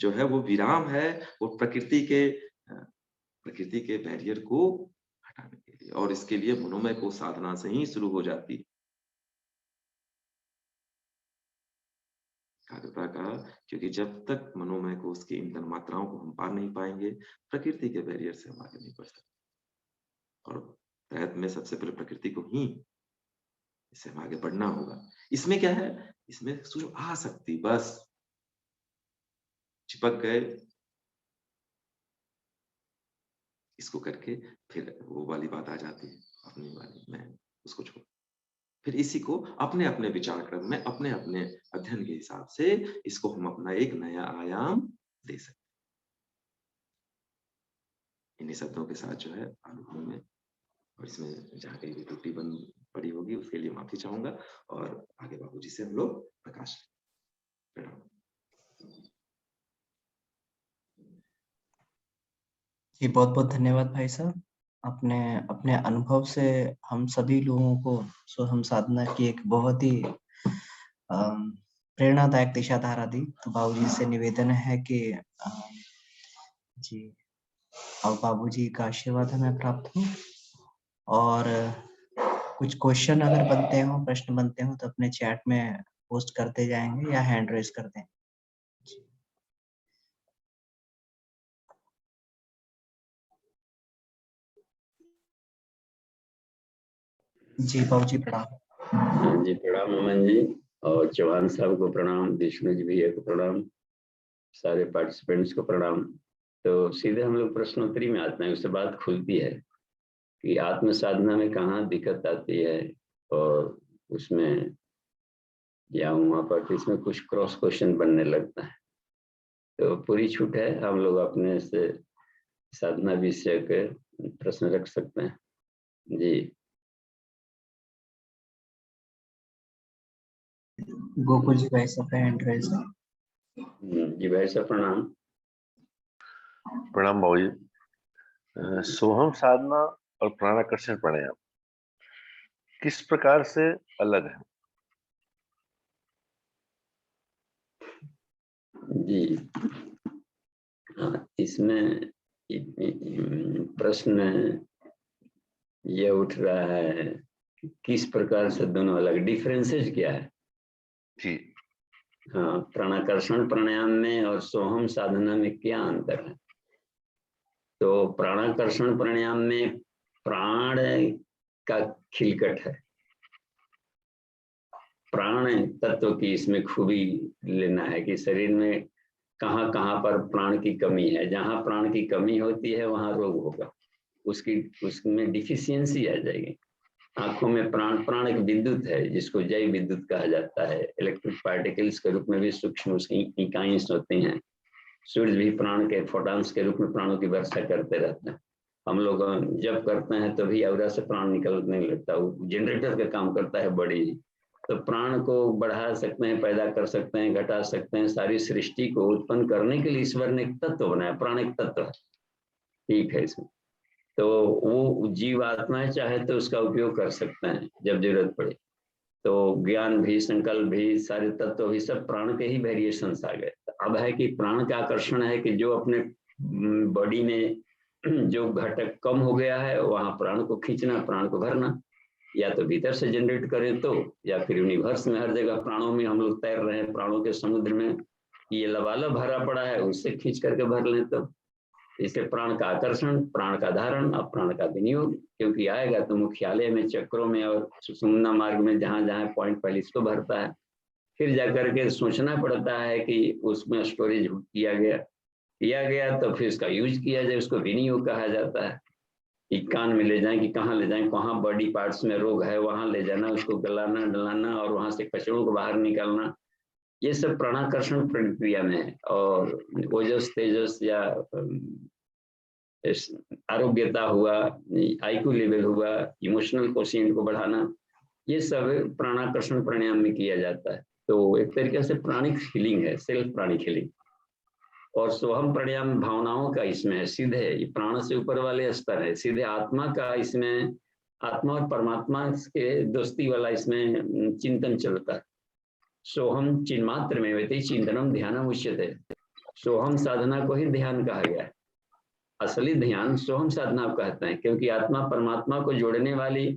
जो है वो विराम है, वो प्रकृति के बैरियर को हटाने के लिए, और इसके लिए मनोमय को साधना से ही शुरू हो जाती है। एकाग्रता का, क्योंकि जब तक मनोमय को उसकी इन मात्राओं को हम पार नहीं पाएंगे, प्रकृति के बैरियर से हम आगे नहीं बढ़ सकते। और प्रयत्न में सबसे पहले प्रकृति को ही इससे हम आगे बढ़ना होगा। इसमें क्या है, इसमें शुरू आ सकती, बस चिपक गए इसको करके, फिर वो वाली बात आ जाती है अपनी वाली, मैं उसको छोड़, फिर इसी को अपने अपने विचार क्रम में, अपने अपने अध्ययन के हिसाब से इसको हम अपना एक नया आयाम दे सकते हैं। इन्हीं शब्दों के साथ जो है अनुभव में, और इसमें जहाँ कहीं भी त्रुटि बन पड़ी होगी उसके लिए माफी चाहूंगा, और आगे बाबूजी से हम लोग प्रकाश। जी बहुत बहुत धन्यवाद भाई साहब। अपने अपने अनुभव से हम सभी लोगों को सोहम साधना की एक बहुत ही प्रेरणादायक दिशाधारा दी। तो बाबूजी से निवेदन है कि जी अब बाबूजी का आशीर्वाद हमें प्राप्त हो, और कुछ क्वेश्चन अगर बनते हो, प्रश्न बनते हो तो अपने चैट में पोस्ट करते जाएंगे या हैंड रेज कर दें। जी बाबूजी प्रणाम। जी प्रणाम अमन जी, और चौहान साहब को प्रणाम, विष्णु जी भैया को प्रणाम, सारे पार्टिसिपेंट्स को प्रणाम। तो सीधे हम लोग प्रश्नोत्तरी में आते हैं। उससे बात खुलती है कि आत्म साधना में कहाँ दिक्कत आती है, और उसमें या वहाँ पर इसमें कुछ क्रॉस क्वेश्चन बनने लगता है। तो पूरी छूट है, हम लोग अपने से साधना विषय के प्रश्न रख सकते हैं। जी गोकुल जी भाई साहब हैंड रेज है। जी भाई साहब प्रणाम। प्रणाम बाबूजी। सोहम साधना और प्राणाकर्षण प्राणायाम किस प्रकार से अलग है? जी इसमें प्रश्न ये उठ रहा है कि किस प्रकार से दोनों अलग, डिफरेंसेस क्या है? जी हाँ, प्राणाकर्षण प्राणायाम में और सोहम साधना में क्या अंतर है? तो प्राणाकर्षण प्राणायाम में प्राण का खिलकट है, प्राण तत्व की इसमें खूबी लेना है कि शरीर में कहाँ कहाँ पर प्राण की कमी है। जहाँ प्राण की कमी होती है वहाँ रोग होगा, उसमें डिफिशियंसी आ जाएगी। आंखों में प्राण एक विद्युत है जिसको जय विद्युत कहा जाता है। इलेक्ट्रिक पार्टिकल्स के रूप में भी सूक्ष्म उसकी इकाइयां होती हैं। सूर्य भी प्राण के फोटॉन्स के रूप में प्राणों की वर्षा करते रहते हैं। हम लोग जब करते हैं तो भी अवरा से प्राण निकलने लगता है, जनरेटर का काम करता है बड़ी। तो प्राण को बढ़ा सकते हैं, पैदा कर सकते हैं, घटा सकते हैं। सारी सृष्टि को उत्पन्न करने के लिए ईश्वर ने एक तत्व बनाया, प्राण एक तत्व है, ठीक है। इसमें तो वो जीवात्माएं चाहे तो उसका उपयोग कर सकते हैं जब जरूरत पड़े। तो ज्ञान भी, संकल्प भी, सारे तत्व भी सब प्राण के ही वेरिएशंस आ गए। अब है कि प्राण का आकर्षण है कि जो अपने बॉडी में जो घटक कम हो गया है वहां प्राण को खींचना, प्राण को भरना, या तो भीतर से जनरेट करें तो, या फिर यूनिवर्स में हर जगह प्राणों में हम लोग तैर रहे हैं, प्राणों के समुद्र में ये लबालब भरा पड़ा है, उससे खींच करके भर लें तो इसे प्राण का आकर्षण, प्राण का धारण और प्राण का विनियोग, क्योंकि आएगा तो मुख्यालय में, चक्रों में और सुषुम्ना मार्ग में जहां जहां पॉइंट पहले इसको भरता है, फिर जाकर के सोचना पड़ता है कि उसमें स्टोरेज किया गया तो फिर उसका यूज किया जाए, उसको विनियोग कहा जाता है। कि कान में ले जाएं कि कहाँ ले जाएं, कहाँ बॉडी पार्ट्स में रोग है वहां ले जाना, उसको गलाना डलाना और वहां से कचरों को बाहर निकालना, ये सब प्राणाकर्षण प्रक्रिया में है। और ओजस तेजस या आरोग्यता हुआ, आईक्यू लेवल हुआ, इमोशनल कोशिएंट को बढ़ाना, ये सब प्राणाकर्षण प्राणायाम में किया जाता है। तो एक तरीके से प्राणिक हीलिंग है, सेल्फ प्राणिक हीलिंग। और सोहम प्राणायाम भावनाओं का इसमें है, सीधे ये प्राण से ऊपर वाले स्तर है, सीधे आत्मा का इसमें, आत्मा और परमात्मा के दोस्ती वाला इसमें चिंतन चलता है। सोहम चिन्मात्र में वेति चिंतनम ध्यानम उच्यते। सोहम साधना को ही ध्यान कहा गया है। असली ध्यान सोहम साधना कहते हैं, क्योंकि आत्मा परमात्मा को जोड़ने वाली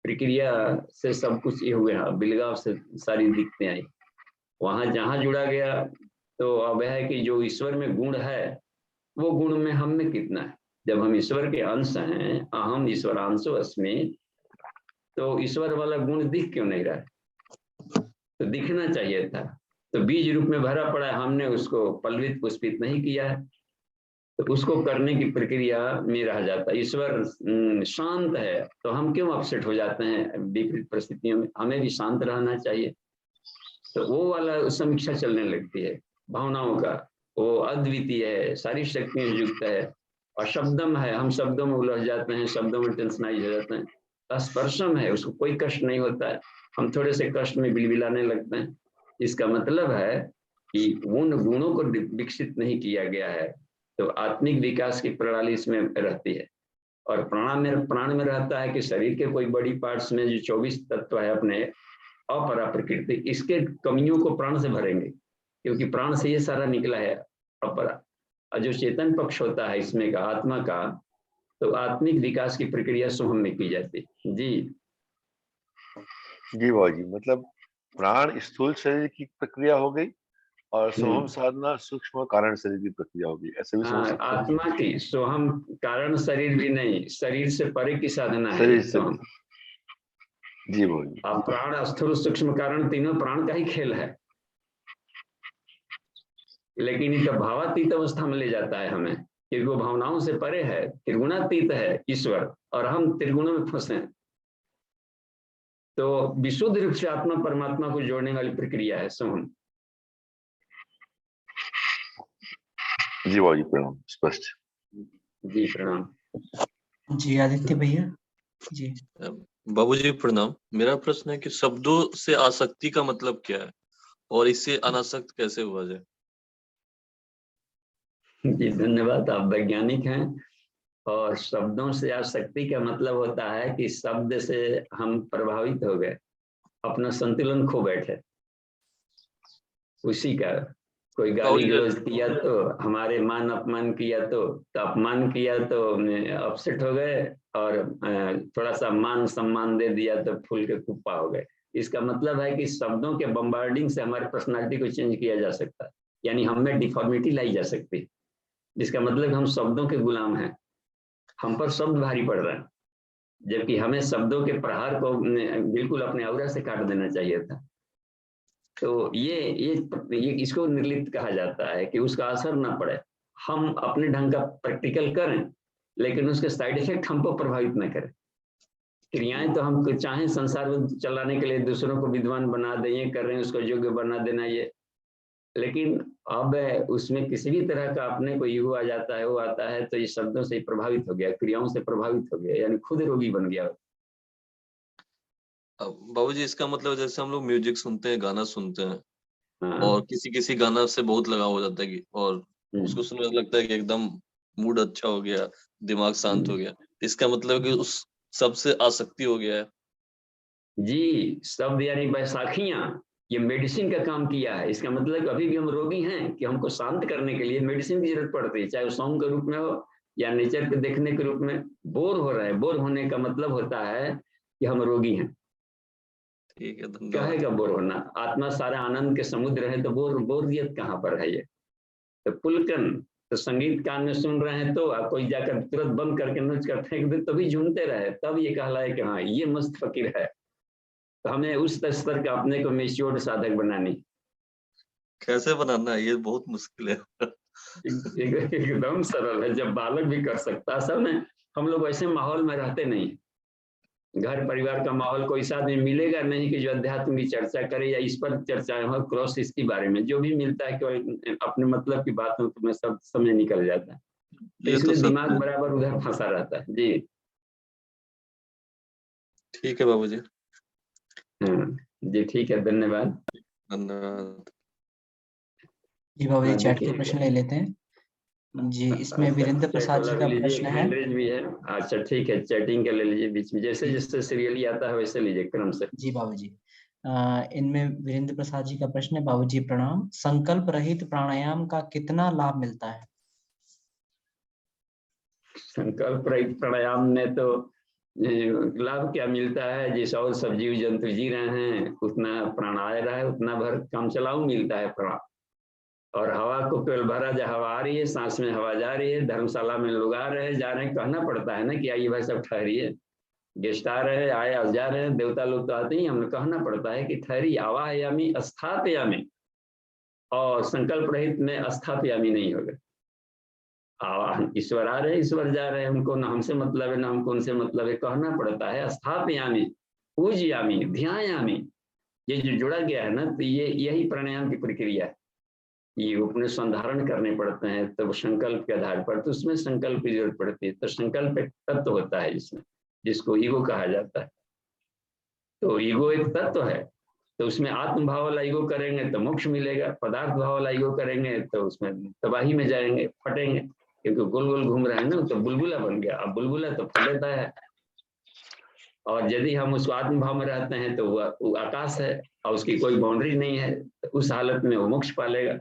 प्रक्रिया से सब कुछ ये हुए हैं, बिलगाव से सारी दिखते आई। वहां जहां जुड़ा गया तो अब है कि जो ईश्वर में गुण है वो गुण में हम में कितना है। जब हम ईश्वर के अंश हैं, अहम ईश्वरांशो अस्मि, तो ईश्वर वाला गुण दिख क्यों नहीं रहा है? तो दिखना चाहिए था। तो बीज रूप में भरा पड़ा है, हमने उसको पल्वित पुष्पित नहीं किया है, तो उसको करने की प्रक्रिया में रह जाता है। ईश्वर शांत है तो हम क्यों अपसेट हो जाते हैं विपरीत परिस्थितियों में? हमें भी शांत रहना चाहिए। तो वो वाला समीक्षा चलने लगती है भावनाओं का। वो अद्वितीय है, सारी शक्तियां युक्त है, और शब्दम है, हम शब्दों में उलझ जाते हैं, शब्दों में टेंशनाइज हो जाते हैं। स्पर्शम है, उसको कोई कष्ट नहीं होता है, हम थोड़े से कष्ट में बिलबिलाने लगते हैं। इसका मतलब है कि उन गुणों को विकसित नहीं किया गया है। तो आत्मिक विकास की प्रणाली इसमें रहती है। और प्राण में रहता है कि शरीर के कोई बड़ी पार्ट्स में जो 24 तत्व है अपने अपरा प्रकृति, इसके कमियों को प्राण से भरेंगे, क्योंकि प्राण से ये सारा निकला है अपरा। और जो चेतन पक्ष होता है इसमें का, आत्मा का, तो आत्मिक विकास की प्रक्रिया सोहम में की जाती है। जी बाबा जी, मतलब प्राण स्थूल शरीर की प्रक्रिया हो गई और सोहम साधना सूक्ष्म कारण शरीर की प्रक्रिया हो गई, ऐसे भी समझ सकते हैं? आत्मा की सोहम कारण शरीर भी नहीं, शरीर से परे की साधना है शरीर से। सोहम। जी बाबा जी। अब प्राण स्थूल सूक्ष्म कारण तीनों प्राण का ही खेल है, लेकिन इनका भावातीत अवस्था में ले जाता है हमें, क्योंकि वो भावनाओं से परे है, त्रिगुणातीत है ईश्वर, और हम त्रिगुणों में फंसे हैं। तो विशुद्ध रूप से आत्मा परमात्मा को जोड़ने वाली प्रक्रिया है सोहम। जी बाबा जी, प्रणाम। स्पष्ट। जी प्रणाम। जी आदित्य भैया। जी बाबू जी प्रणाम। मेरा प्रश्न है कि शब्दों से आसक्ति का मतलब क्या है और इससे अनासक्त कैसे हुआ जाए? जी धन्यवाद, आप वैज्ञानिक हैं। और शब्दों से आसक्ति का मतलब होता है कि शब्द से हम प्रभावित हो गए, अपना संतुलन खो बैठे, उसी का। कोई गाली गलौज किया तो, हमारे मान अपमान किया तो अपमान किया तो अपसेट हो गए, और थोड़ा सा मान सम्मान दे दिया तो फूल के कुप्पा हो गए। इसका मतलब है कि शब्दों के बम्बार्डिंग से हमारे पर्सनालिटी को चेंज किया जा सकता है, यानी हम में डिफॉर्मिटी लाई जा सकती है, जिसका मतलब हम शब्दों के गुलाम हैं, हम पर शब्द भारी पड़ रहे हैं, जबकि हमें शब्दों के प्रहार को बिल्कुल अपने औरा से काट देना चाहिए था। तो ये इसको निर्लिप्त कहा जाता है कि उसका असर ना पड़े, हम अपने ढंग का प्रैक्टिकल करें, लेकिन उसके साइड इफेक्ट हमको प्रभावित न करें। क्रियाएं तो हम चाहें संसार को चलाने के लिए दूसरों को विद्वान बना दें, ये कर रहे हैं, उसको योग्य बना देना ये, लेकिन अब उसमें किसी भी तरह का अपने को ईगो आ जाता है, वो आता है तो ये शब्दों से प्रभावित हो गया, क्रियाओं से प्रभावित हो गया, यानी खुद रोगी बन गया। बाबूजी इसका मतलब जैसे हम लोग म्यूजिक सुनते हैं, गाना सुनते हैं, हाँ। और किसी गाना से बहुत लगाव हो जाता है और उसको सुनने लगता है कि एकदम मूड अच्छा हो गया, दिमाग शांत हो गया, इसका मतलब कि उस सबसे आसक्ति हो गया है। जी, शब्द यानी बैसाखियां, ये मेडिसिन का काम किया है। इसका मतलब अभी भी हम रोगी हैं कि हमको शांत करने के लिए मेडिसिन की जरूरत पड़ती है, चाहे वो सॉन्ग के रूप में हो या नेचर को देखने के रूप में। बोर हो रहे हैं, बोर होने का मतलब होता है कि हम रोगी हैं। ठीक है, धन्यवाद। क्या है बोर होना? आत्मा सारा आनंद के समुद्र है, तो बोरियत कहाँ पर है? ये तो पुलकन तो संगीत कान में सुन रहे हैं तो कोई जाकर तुरंत बंद करके नोच कर फेंक दे तो भी झूमते रहे, तब ये कहलाए कि हाँ ये मस्त फकीर है। तो हमें उस स्तर का अपने को मैच्योर्ड साधक बनानी। कैसे बनाना है ये बहुत मुश्किल है। एकदम सरल है, जब बालक भी कर सकता। असल में हम लोग ऐसे माहौल में रहते नहीं, घर परिवार का माहौल कोई साथ में मिलेगा नहीं कि जो अध्यात्म की चर्चा करे या इस पर चर्चाएं हो, क्रॉस इसके बारे में जो भी मिलता है कि अपने मतलब की बात में तुम्हें सब समय निकल जाता है, तो इसलिए दिमाग बराबर उधर फंसा रहता है। जी ठीक है बाबूजी। हाँ जी ठीक है, धन्यवाद। धन्यवाद जी बाबूजी, चैट के प्रश्न ले लेते हैं जी। इसमें वीरेंद्र प्रसाद जी का प्रश्न है। भी है। अच्छा ठीक है, चैटिंग के ले लीजिए बीच में, जैसे जैसे सीरियली आता है वैसे लीजिए क्रम से। जी बाबूजी, इनमें वीरेंद्र प्रसाद जी का प्रश्न है। बाबूजी प्रणाम, संकल्प रहित प्राणायाम का कितना लाभ मिलता है? संकल्प रहित प्राणायाम में तो लाभ क्या मिलता है, जिस और सब जीव जंतु जी रहे हैं उतना प्राण आ रहा है, उतना भर काम चलाऊ मिलता है प्राण। और हवा को केवल भरा, जो हवा आ रही है, सांस में हवा जा रही है, धर्मशाला में लोग आ रहे हैं जा रहे हैं, कहना पड़ता है ना कि आइए भाई सब ठहरिए, गेस्ट आ रहे हैं, आए और जा रहे हैं, देवता लोग तो आते ही, हमें कहना पड़ता है कि ठहरी, आवाहयामी अस्थापयामी। और संकल्प रहित में अस्थापयामी नहीं होगा। ईश्वर आ रहे हैं, ईश्वर जा रहे हैं, उनको ना हमसे मतलब है ना हमको उनसे मतलब है, कहना पड़ता है अस्थापयामी, पूजयामी, ध्यायामी। ये जो जुड़ा गया है ना, तो ये यही प्राणायाम की प्रक्रिया है। ये अपने संधारण करने पड़ते हैं तो संकल्प के आधार पर, तो उसमें संकल्प की जरूरत पड़ती है। तो संकल्प एक तत्व होता है जिसमें, जिसको ईगो कहा जाता है। तो ईगो एक तत्व है, तो उसमें आत्म भाव वाला ईगो करेंगे तो मोक्ष मिलेगा, पदार्थ भाव वाला ईगो करेंगे तो उसमें तबाही में जाएंगे, फटेंगे, क्योंकि गोल गोल घूम रहे हैं ना, तो बुलबुला बन गया। अब बुलबुला तो फटेता है, और यदि हम उस आत्म भाव में रहते हैं तो वो आकाश है और उसकी कोई बाउंड्री नहीं है, तो उस हालत में वो मोक्ष पालेगा।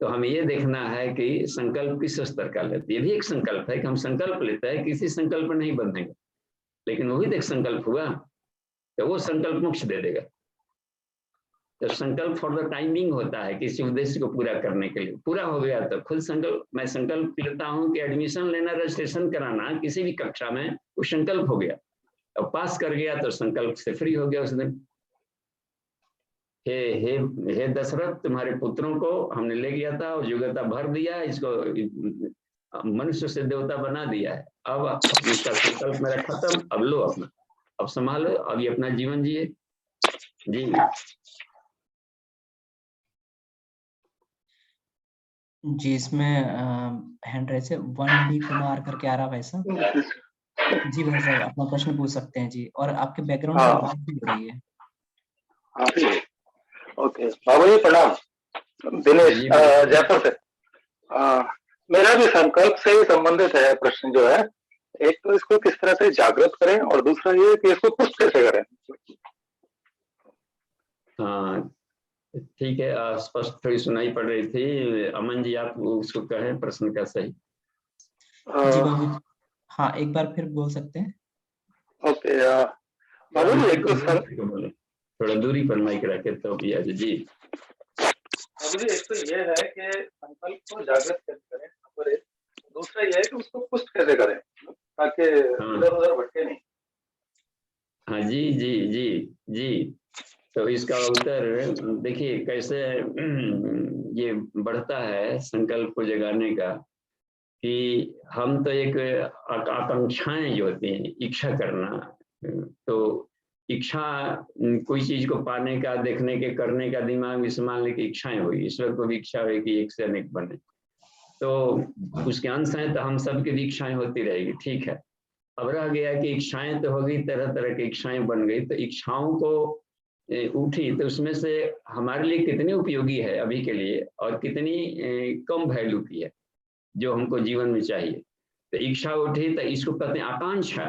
तो हमें ये देखना है कि संकल्प किस स्तर का लेते। ये भी एक संकल्प है कि हम संकल्प लेते हैं, किसी संकल्प नहीं बंधेंगे, लेकिन वो भी एक संकल्प हुआ, तो वो संकल्प मोक्ष दे देगा। तो संकल्प फॉर द टाइमिंग होता है, किसी उद्देश्य को पूरा करने के लिए। पूरा हो गया तो खुद संकल्प, मैं संकल्प लेता हूँ कि एडमिशन लेना, रजिस्ट्रेशन कराना किसी भी कक्षा में, वो संकल्प हो गया। अब पास कर गया तो संकल्प से फ्री हो गया उस दिन। हे दशरथ, तुम्हारे पुत्रों को हमने ले गया था और योग्यता भर दिया, इसको मनुष्य से देवता बना दिया है, अब इसका संकल्प मेरा खत्म, अब लो अपना, अब संभालो, अब ये अपना जीवन जिए। जी जी, इसमें हैंड राइज है 1D कुमार करके आ रहा भाई साहब। जी भाई साहब, अपना प्रश्न पूछ सकते हैं जी, और आपके बैकग्राउंड से आवाज भी हो रही है। ओके बाबू जी प्रणाम, दिनेश जयपुर से। मेरा भी संकल्प से ही संबंधित है प्रश्न जो है। एक तो इसको किस तरह से जागृत करें, और दूसरा ये कि इसको पुष्ट कैसे करें। हाँ ठीक है, स्पष्ट थोड़ी सुनाई पड़ रही थी। अमन जी आप उसको कहें प्रश्न का सही। जी बाबू, हाँ एक बार फिर बोल सकते हैं। ओके बाबू जी, एक तो थोड़ा दूरी पर माइक रखे तो भी आज। जी बाबू जी, एक तो ये है कि संकल्प को जागृत कैसे करें, और दूसरा ये है कि उसको पुष्ट कैसे करें ताकि इधर उधर भटके नहीं। हाँ जी जी जी जी, तो इसका उत्तर देखिए कैसे ये बढ़ता है संकल्प को जगाने का, कि हम तो एक आकांक्षाएं जो होती हैं, इच्छा करना, तो इच्छा कोई चीज को पाने का, देखने के, करने का, दिमाग में मान ले कि इच्छाएं हुई, ईश्वर को भी इच्छा हुई कि एक से अनेक बने, तो उसके अंश हैं, तो हम सबकी भी इच्छाएं होती रहेगी, ठीक है। अब रह गया कि इच्छाएं तो होगी, तरह तरह की इच्छाएं बन गई, तो इच्छाओं को उठी, तो उसमें से हमारे लिए कितनी उपयोगी है अभी के लिए, और कितनी कम वैल्यू की है जो हमको जीवन में चाहिए। तो इच्छा उठी तो इसको कहते हैं आकांक्षा।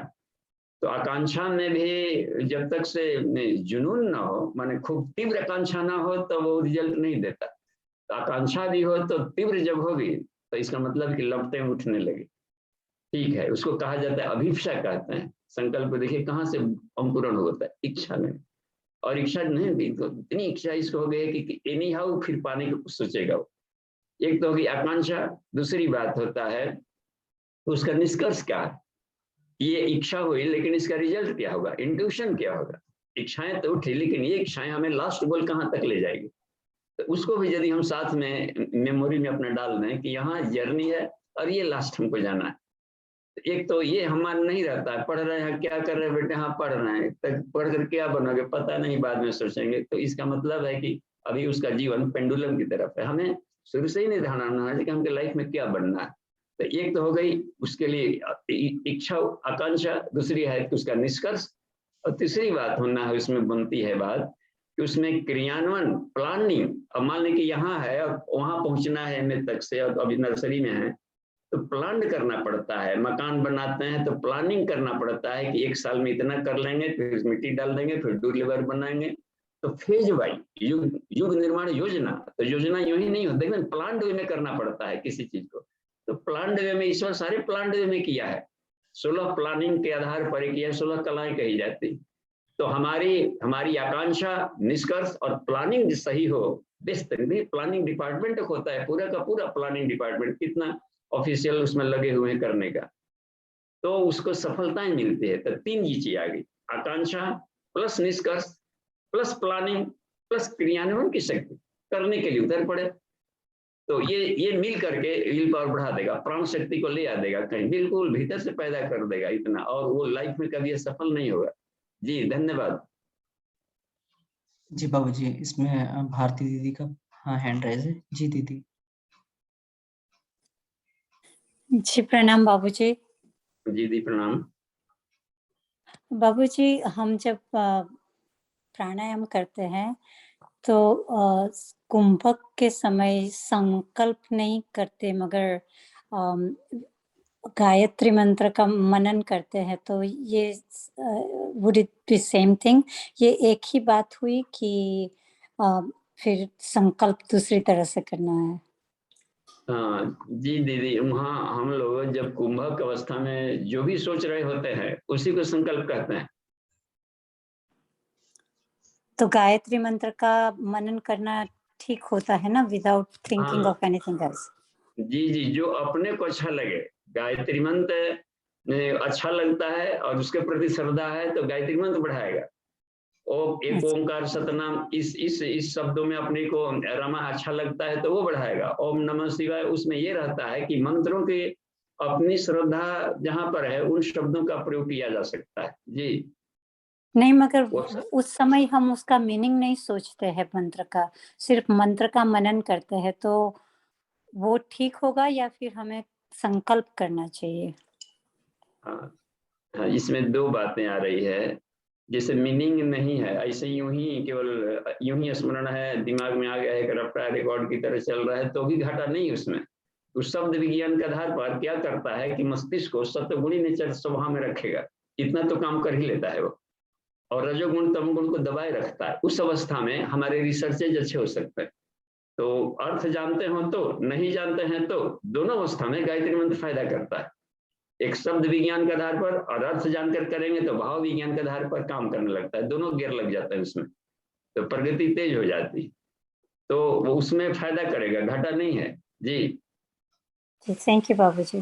तो आकांक्षा में भी जब तक से जुनून ना हो, माने खूब तीव्र आकांक्षा ना हो, तो वो रिजल्ट नहीं देता। तो आकांक्षा भी हो तो तीव्र जब होगी, तो इसका मतलब कि लपटें उठने लगी, ठीक है। उसको कहा जाता है अभिप्सा कहते हैं। संकल्प देखिए कहाँ से अंकुरण होता है, इच्छा में। और इच्छा नहीं, इतनी इच्छा इसको हो गई कि एनी हाउ फिर पाने को सोचेगा वो, एक तो होगी आकांक्षा, दूसरी बात होता है उसका निष्कर्ष क्या है। ये इच्छा हुई लेकिन इसका रिजल्ट क्या होगा, इंट्यूशन क्या होगा। इच्छाएं तो उठी लेकिन ये इच्छाएं हमें लास्ट गोल कहाँ तक ले जाएगी, तो उसको भी यदि हम साथ में मेमोरी में अपना डाल दें कि यहाँ जर्नी है और ये लास्ट हमको जाना है। एक तो ये हमारा नहीं रहता है, पढ़ रहे हैं क्या कर रहे हैं बेटे, हाँ पढ़ रहे हैं, तक पढ़ कर क्या बनोगे पता नहीं, बाद में सोचेंगे। तो इसका मतलब है कि अभी उसका जीवन पेंडुलम की तरफ है। हमें शुरू से ही निर्धारण होना है कि हमके लाइफ में क्या बनना है। तो एक तो हो गई उसके लिए इच्छा आकांक्षा, दूसरी है कि उसका निष्कर्ष, और तीसरी बात होना है उसमें बनती है बात कि उसमें क्रियान्वयन प्लानिंग। अब मान लें कि यहाँ है और वहां पहुंचना है एमए तक से, और अभी नर्सरी में है तो प्लान करना पड़ता है। मकान बनाते हैं तो प्लानिंग करना पड़ता है कि 1 साल में इतना कर लेंगे, फिर मिट्टी डाल देंगे, फिर डुलीवर बनाएंगे। तो फेज वाइज युग निर्माण योजना, तो योजना यूं ही नहीं होती, लेकिन प्लान वे में करना पड़ता है किसी चीज को। तो प्लान वे में ईश्वर सारे प्लान वे में किया है। 16 प्लानिंग के आधार पर किया, 16 कलाएं कही जाती। तो हमारी आकांक्षा, निष्कर्ष और प्लानिंग सही हो, बेहतरीन प्लानिंग डिपार्टमेंट होता है, पूरा का पूरा प्लानिंग डिपार्टमेंट, कितना ऑफिशियल उसमें लगे हुए हैं करने का, तो उसको सफलताएं मिलती है। तो 3 चीजें आ गई, आकांक्षा प्लस निष्कर्ष प्लस प्लानिंग प्लस क्रियान्वयन की शक्ति, करने के लिए उधर पड़े। तो ये मिल करके विल पावर बढ़ा देगा, प्राण शक्ति को ले आ देगा, कहीं बिल्कुल भीतर से पैदा कर देगा इतना, और वो लाइफ में कभी सफल नहीं होगा। जी धन्यवाद। जी बाबूजी, इसमें भारती दीदी का हाँ हैंड राइज है। जी दीदी। जी प्रणाम बाबूजी। जी दी प्रणाम। बाबूजी, हम जब प्राणायाम करते हैं तो कुंभक के समय संकल्प नहीं करते, मगर गायत्री मंत्र का मनन करते हैं। तो ये would it be same thing? ये एक ही बात हुई कि फिर संकल्प दूसरी तरह से करना है? हाँ जी दीदी, वहाँ हम लोग जब कुंभक अवस्था में जो भी सोच रहे होते हैं उसी को संकल्प कहते हैं। तो गायत्री मंत्र का मनन करना ठीक होता है ना, without thinking of anything else? जी जी, जो अपने को अच्छा लगे। गायत्री मंत्र अच्छा लगता है और उसके प्रति श्रद्धा है तो गायत्री मंत्र बढ़ाएगा। ओम एक ओंकार सतनाम, इस शब्दों में अपने को रमा अच्छा लगता है तो वो बढ़ाएगा। ओम नमः शिवाय, उसमें ये रहता है कि मंत्रों के अपनी श्रद्धा जहां पर है उन शब्दों का प्रयोग किया जा सकता है। जी नहीं, मगर उस समय हम उसका मीनिंग नहीं सोचते हैं मंत्र का, सिर्फ मंत्र का मनन करते हैं, तो वो ठीक होगा या फिर हमें संकल्प करना चाहिए? हाँ, इसमें 2 बातें आ रही है। जैसे मीनिंग नहीं है, ऐसे यूं ही केवल यूं ही स्मरण है, दिमाग में आ गया है, रफ्ता रिकॉर्ड की तरह चल रहा है, तो भी घाटा नहीं उसमें। उस शब्द विज्ञान के आधार पर क्या करता है कि मस्तिष्क को सत्वगुणी नेचर स्वभाव में रखेगा, इतना तो काम कर ही लेता है वो, और रजोगुण तमगुण को दबाए रखता है। उस अवस्था में हमारे रिसर्चेज अच्छे हो सकते हैं। तो अर्थ जानते हो तो, नहीं जानते हैं तो, दोनों अवस्था में गायत्री मंत्र फायदा करता है। एक शब्द विज्ञान के आधार पर और अर्थ जानकर करेंगे तो भाव विज्ञान के आधार पर काम करने लगता है, दोनों गियर लग जाता है उसमें, तो प्रगति तेज हो जाती है। तो वो उसमें फायदा करेगा, घाटा नहीं है। जी थैंक यू बाबूजी।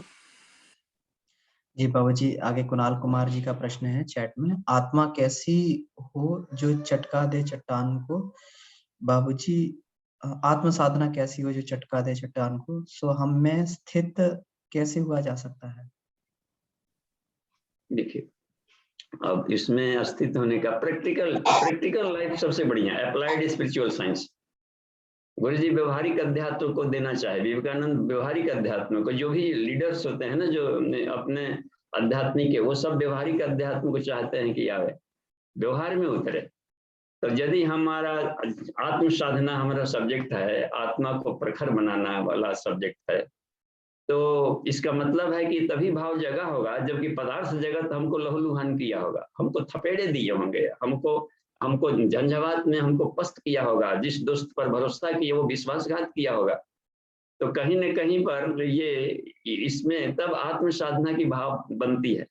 जी बाबूजी, आगे कुणाल कुमार जी का प्रश्न है चैट में, आत्मा कैसी हो जो चटका दे चट्टान को? बाबूजी, आत्म साधना कैसी हो जो चटका दे चट्टान को? सो हम में स्थित कैसे हुआ जा सकता है? देखिए, अब इसमें अस्तित्व होने का प्रैक्टिकल लाइफ सबसे बढ़िया, अप्लाइड स्पिरिचुअल साइंस। गुरु जी व्यवहारिक अध्यात्म को देना चाहे, विवेकानंद व्यवहारिक अध्यात्म को, जो भी लीडर्स होते हैं ना जो अपने आध्यात्मिक है, वो सब व्यवहारिक अध्यात्म को चाहते हैं कि आवे, व्यवहार में उतरे। तो यदि हमारा आत्म साधना हमारा सब्जेक्ट है, आत्मा को प्रखर बनाना वाला सब्जेक्ट है, तो इसका मतलब है कि तभी भाव जगा होगा जबकि पदार्थ जगत हमको लहूलुहान किया होगा, हमको थपेड़े दिए होंगे, हमको झंझावात में हमको पस्त किया होगा, जिस दोस्त पर भरोसा किया वो विश्वासघात किया होगा। तो कहीं न कहीं पर ये इसमें तब आत्म साधना की भाव बनती है।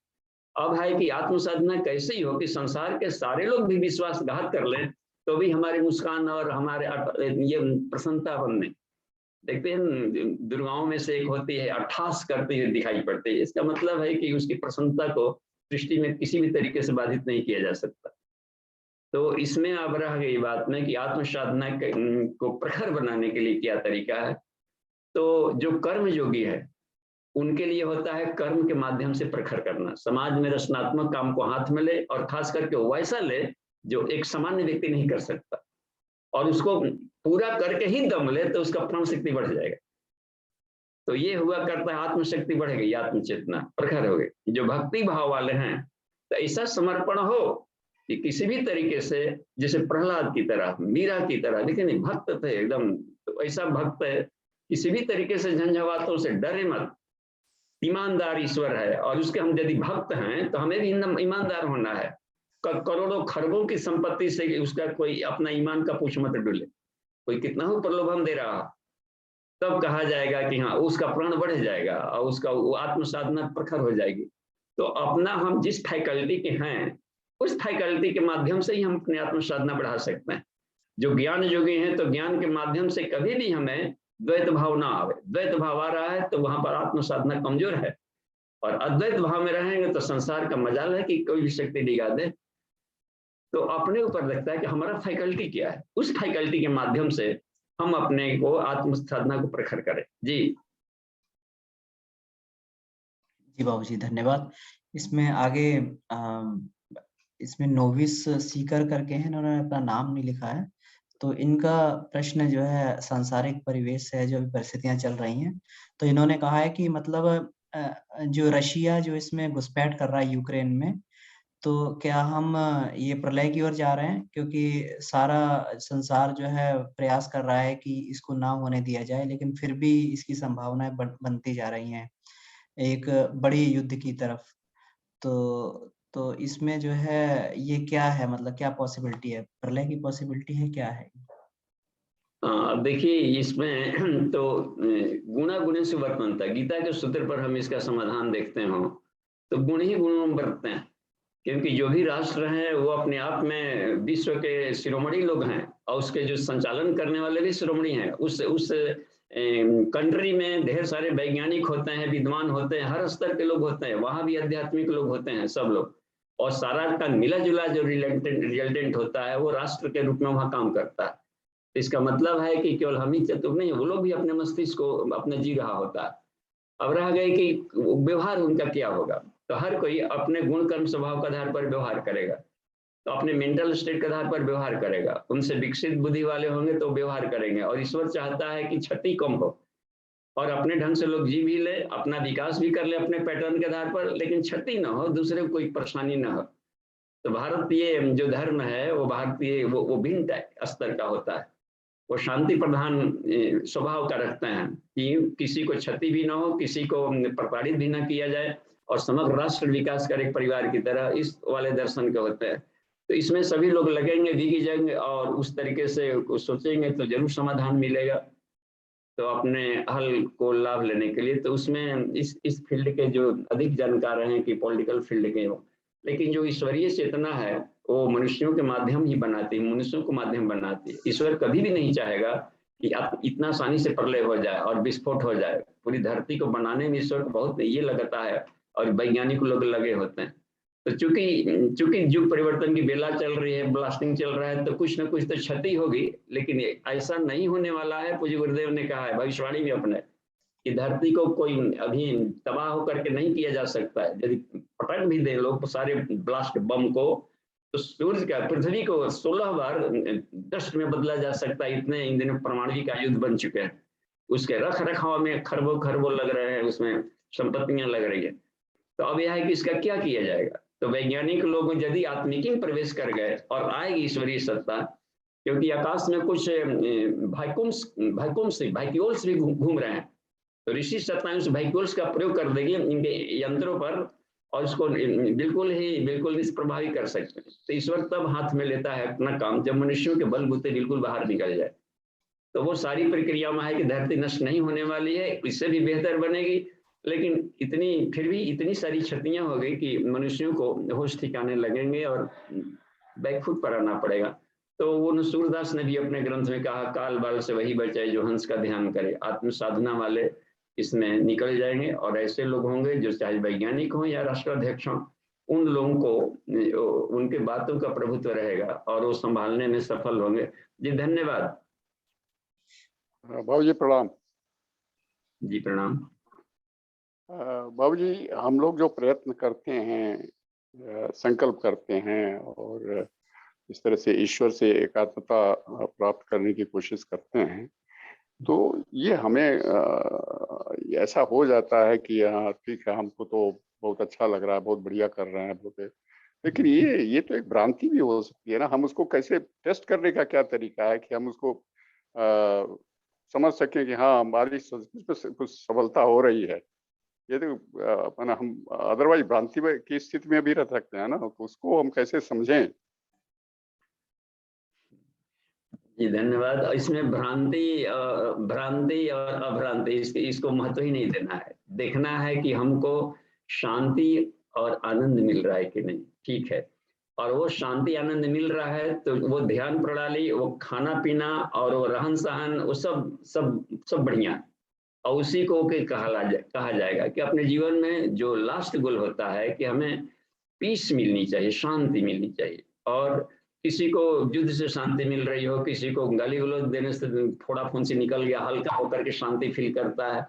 अब है कि आत्म साधना कैसे ही हो कि संसार के सारे लोग भी विश्वासघात कर लें तो भी हमारी मुस्कान और हमारे ये प्रसन्नता बनने, देखते हैं दुर्गाओं में से एक होती है, अट्ठास करती हुई दिखाई पड़ती है। इसका मतलब है कि उसकी प्रसन्नता को सृष्टि में किसी भी तरीके से बाधित नहीं किया जा सकता। तो इसमें अब रह गई बात में कि आत्म साधना को प्रखर बनाने के लिए क्या तरीका है। तो जो कर्म योगी है उनके लिए होता है कर्म के माध्यम से प्रखर करना, समाज में रचनात्मक काम को हाथ में ले और खास करके वैसा ले जो एक सामान्य व्यक्ति नहीं कर सकता, और उसको पूरा करके ही दम ले तो उसका प्राण शक्ति बढ़ जाएगा। तो ये हुआ करता है आत्मशक्ति बढ़ गई, आत्मचेतना प्रखर हो गई। जो भक्ति भाव वाले हैं तो ऐसा समर्पण हो कि किसी भी तरीके से, जैसे प्रहलाद की तरह, मीरा की तरह, लेकिन भक्त थे एकदम, तो ऐसा भक्त है किसी भी तरीके से झंझावातों से डरे मत, ईमानदार ईश्वर है और उसके हम यदि भक्त हैं तो हमें भी ईमानदार होना है। करोड़ों खरबों की संपत्ति से उसका कोई अपना ईमान का पूछ मत डुले, कोई कितना हो प्रलोभन दे रहा, तब कहा जाएगा कि हाँ उसका प्राण बढ़ जाएगा और उसका आत्म साधना प्रखर हो जाएगी। तो अपना हम जिस फैकल्टी के हैं उस फैकल्टी के माध्यम से ही हम अपने आत्म साधना बढ़ा सकते हैं। जो ज्ञान योगी हैं तो ज्ञान के माध्यम से कभी भी हमें द्वैत भाव ना आवे। द्वैत भाव आ रहा है तो वहां पर आत्म साधना कमजोर है, और अद्वैत भाव में रहेंगे तो संसार का मजाल है कि कोई भी शक्ति डिगा दे। तो अपने ऊपर लगता है कि हमारा फैकल्टी क्या है, उस फैकल्टी के माध्यम से हम अपने को आत्म साधना को प्रखर करें। जी जी बाबूजी धन्यवाद। इसमें आगे इसमें नोविस सीकर करके हैं, इन्होंने अपना नाम नहीं लिखा है। तो इनका प्रश्न जो है सांसारिक परिवेश से है, जो परिस्थितियां चल रही हैं। तो इन्होंने कहा है कि मतलब जो रशिया जो इसमें घुसपैठ कर रहा है यूक्रेन में, तो क्या हम ये प्रलय की ओर जा रहे हैं? क्योंकि सारा संसार जो है प्रयास कर रहा है कि इसको ना होने दिया जाए, लेकिन फिर भी इसकी संभावनाएं बनती जा रही हैं एक बड़ी युद्ध की तरफ। तो इसमें जो है ये क्या है, मतलब क्या पॉसिबिलिटी है, प्रलय की पॉसिबिलिटी है, क्या है? अब देखिए इसमें तो गुणा गुणे से वर्तमानता, गीता के सूत्र पर हम इसका समाधान देखते हो तो गुण ही गुणों में बरतते हैं। क्योंकि जो भी राष्ट्र हैं वो अपने आप में विश्व के शिरोमणि लोग हैं, और उसके जो संचालन करने वाले भी शिरोमणि हैं। उस कंट्री में ढेर सारे वैज्ञानिक होते हैं, विद्वान होते हैं, हर स्तर के लोग होते हैं, वहां भी आध्यात्मिक लोग होते हैं, सब लोग, और सारा का मिला जुला जो रिजल्टेंट होता है वो राष्ट्र के रूप में वहां काम करता है। इसका मतलब है कि केवल हम ही चतुर नहीं, वो लोग भी अपने मस्तिष्क को अपने जी रहा होता है। अब रह गए कि व्यवहार उनका क्या होगा। तो हर कोई अपने गुण कर्म स्वभाव के आधार पर व्यवहार करेगा, तो अपने मेंटल स्टेट के आधार पर व्यवहार करेगा। उनसे विकसित बुद्धि वाले होंगे तो व्यवहार करेंगे, और ईश्वर चाहता है कि क्षति कम हो और अपने ढंग से लोग जी भी ले, अपना विकास भी कर ले अपने पैटर्न के आधार पर, लेकिन क्षति ना हो, दूसरे को कोई परेशानी ना हो। तो भारतीय जो धर्म है वो भारतीय वो भिन्न स्तर का होता है। वो शांति प्रधान स्वभाव का रखते हैं कि किसी को क्षति भी ना हो, किसी को प्रताड़ित भी ना किया जाए, और समग्र राष्ट्र विकास करे परिवार की तरह, इस वाले दर्शन के होते हैं। तो इसमें सभी लोग लगेंगे, भीगी जाएंगे और उस तरीके से सोचेंगे तो जरूर समाधान मिलेगा, तो अपने हल को लाभ लेने के लिए। तो उसमें इस फील्ड के जो अधिक जानकार हैं कि पॉलिटिकल फील्ड के हो, लेकिन जो ईश्वरीय चेतना है वो मनुष्यों के माध्यम ही बनाती है, मनुष्यों को माध्यम बनाती है। ईश्वर कभी भी नहीं चाहेगा कि इतना आसानी से प्रलय हो जाए और विस्फोट हो जाए। पूरी धरती को बनाने में ईश्वर को बहुत ये लगता है, और वैज्ञानिक लोग लगे होते हैं। तो चूंकि युग परिवर्तन की बेला चल रही है, ब्लास्टिंग चल रहा है, तो कुछ ना कुछ तो क्षति होगी, लेकिन ऐसा नहीं होने वाला है। पूज्य गुरुदेव ने कहा है भविष्यवाणी में अपने कि धरती को कोई अभी तबाह होकर के नहीं किया जा सकता है। यदि पटक भी दे लोग सारे ब्लास्ट बम को, तो सूर्य का पृथ्वी को 16 बार डस्ट में बदला जा सकता है। इतने इन दिनों परमाणु का युद्ध बन चुके हैं, उसके रख रखाव में खरबों खरबों लग रहे हैं, उसमें संपत्तियां लग रही है। तो अब यह है कि इसका क्या किया जाएगा। तो वैज्ञानिक लोग यदि आत्मिकी में प्रवेश कर गए और आएगी ईश्वरीय सत्ता, क्योंकि आकाश में कुछ भाइक्यूल्स भी घूम रहे हैं, तो ऋषि सत्ताएं उस भाइक्यूल्स का प्रयोग कर देगी इनके यंत्रों पर, और इसको बिल्कुल निष्प्रभावी कर सकते हैं। तो ईश्वर तब हाथ में लेता है अपना काम जब मनुष्यों के बलबूते बिल्कुल बाहर निकल जाए। तो वो सारी प्रक्रिया में है कि धरती नष्ट नहीं होने वाली है, इससे भी बेहतर बनेगी, लेकिन फिर भी इतनी सारी क्षतियां हो गई कि मनुष्यों को होश ठिकाने लगेंगे और बैकफुट पर आना पड़ेगा। तो वो सूरदास ने भी अपने ग्रंथ में कहा, काल बाल से वही बचाए जो हंस का ध्यान करे। आत्म साधना वाले इसमें निकल जाएंगे, और ऐसे लोग होंगे जो चाहे वैज्ञानिक हो या राष्ट्राध्यक्ष हो, उन लोगों को उनके बातों का प्रभुत्व रहेगा और वो संभालने में सफल होंगे। जी धन्यवाद। बाबू जी प्रणाम। जी प्रणाम। बाबू जी, हम लोग जो प्रयत्न करते हैं, संकल्प करते हैं और इस तरह से ईश्वर से एकात्मता प्राप्त करने की कोशिश करते हैं, तो ये हमें ऐसा हो जाता है कि हाँ ठीक है, हमको तो बहुत अच्छा लग रहा है, बहुत बढ़िया कर रहे हैं, बहुत, लेकिन ये तो एक भ्रांति भी हो सकती है ना। हम उसको कैसे टेस्ट करने का क्या तरीका है कि हम उसको समझ सकें कि हाँ हमारी कुछ सफलता हो रही है। ये तो अपना हम अदरवाइज भ्रांति की स्थिति में भी रह सकते हैं ना, तो उसको हम कैसे समझें? जी धन्यवाद। इसमें भ्रांति और अभ्रांति इसको महत्व ही नहीं देना है। देखना है कि हमको शांति और आनंद मिल रहा है कि नहीं, ठीक है। और वो शांति आनंद मिल रहा है तो वो ध्यान प्रणाली, वो खाना पीना और वो रहन सहन, वो सब बढ़िया है। और उसी को कहा जाएगा कि अपने जीवन में जो लास्ट गोल होता है कि हमें पीस मिलनी चाहिए, शांति मिलनी चाहिए। और किसी को युद्ध से शांति मिल रही हो, किसी को गाली गलौज देने से फोड़ा फुंसी निकल गया, हल्का होकर के शांति फील करता है।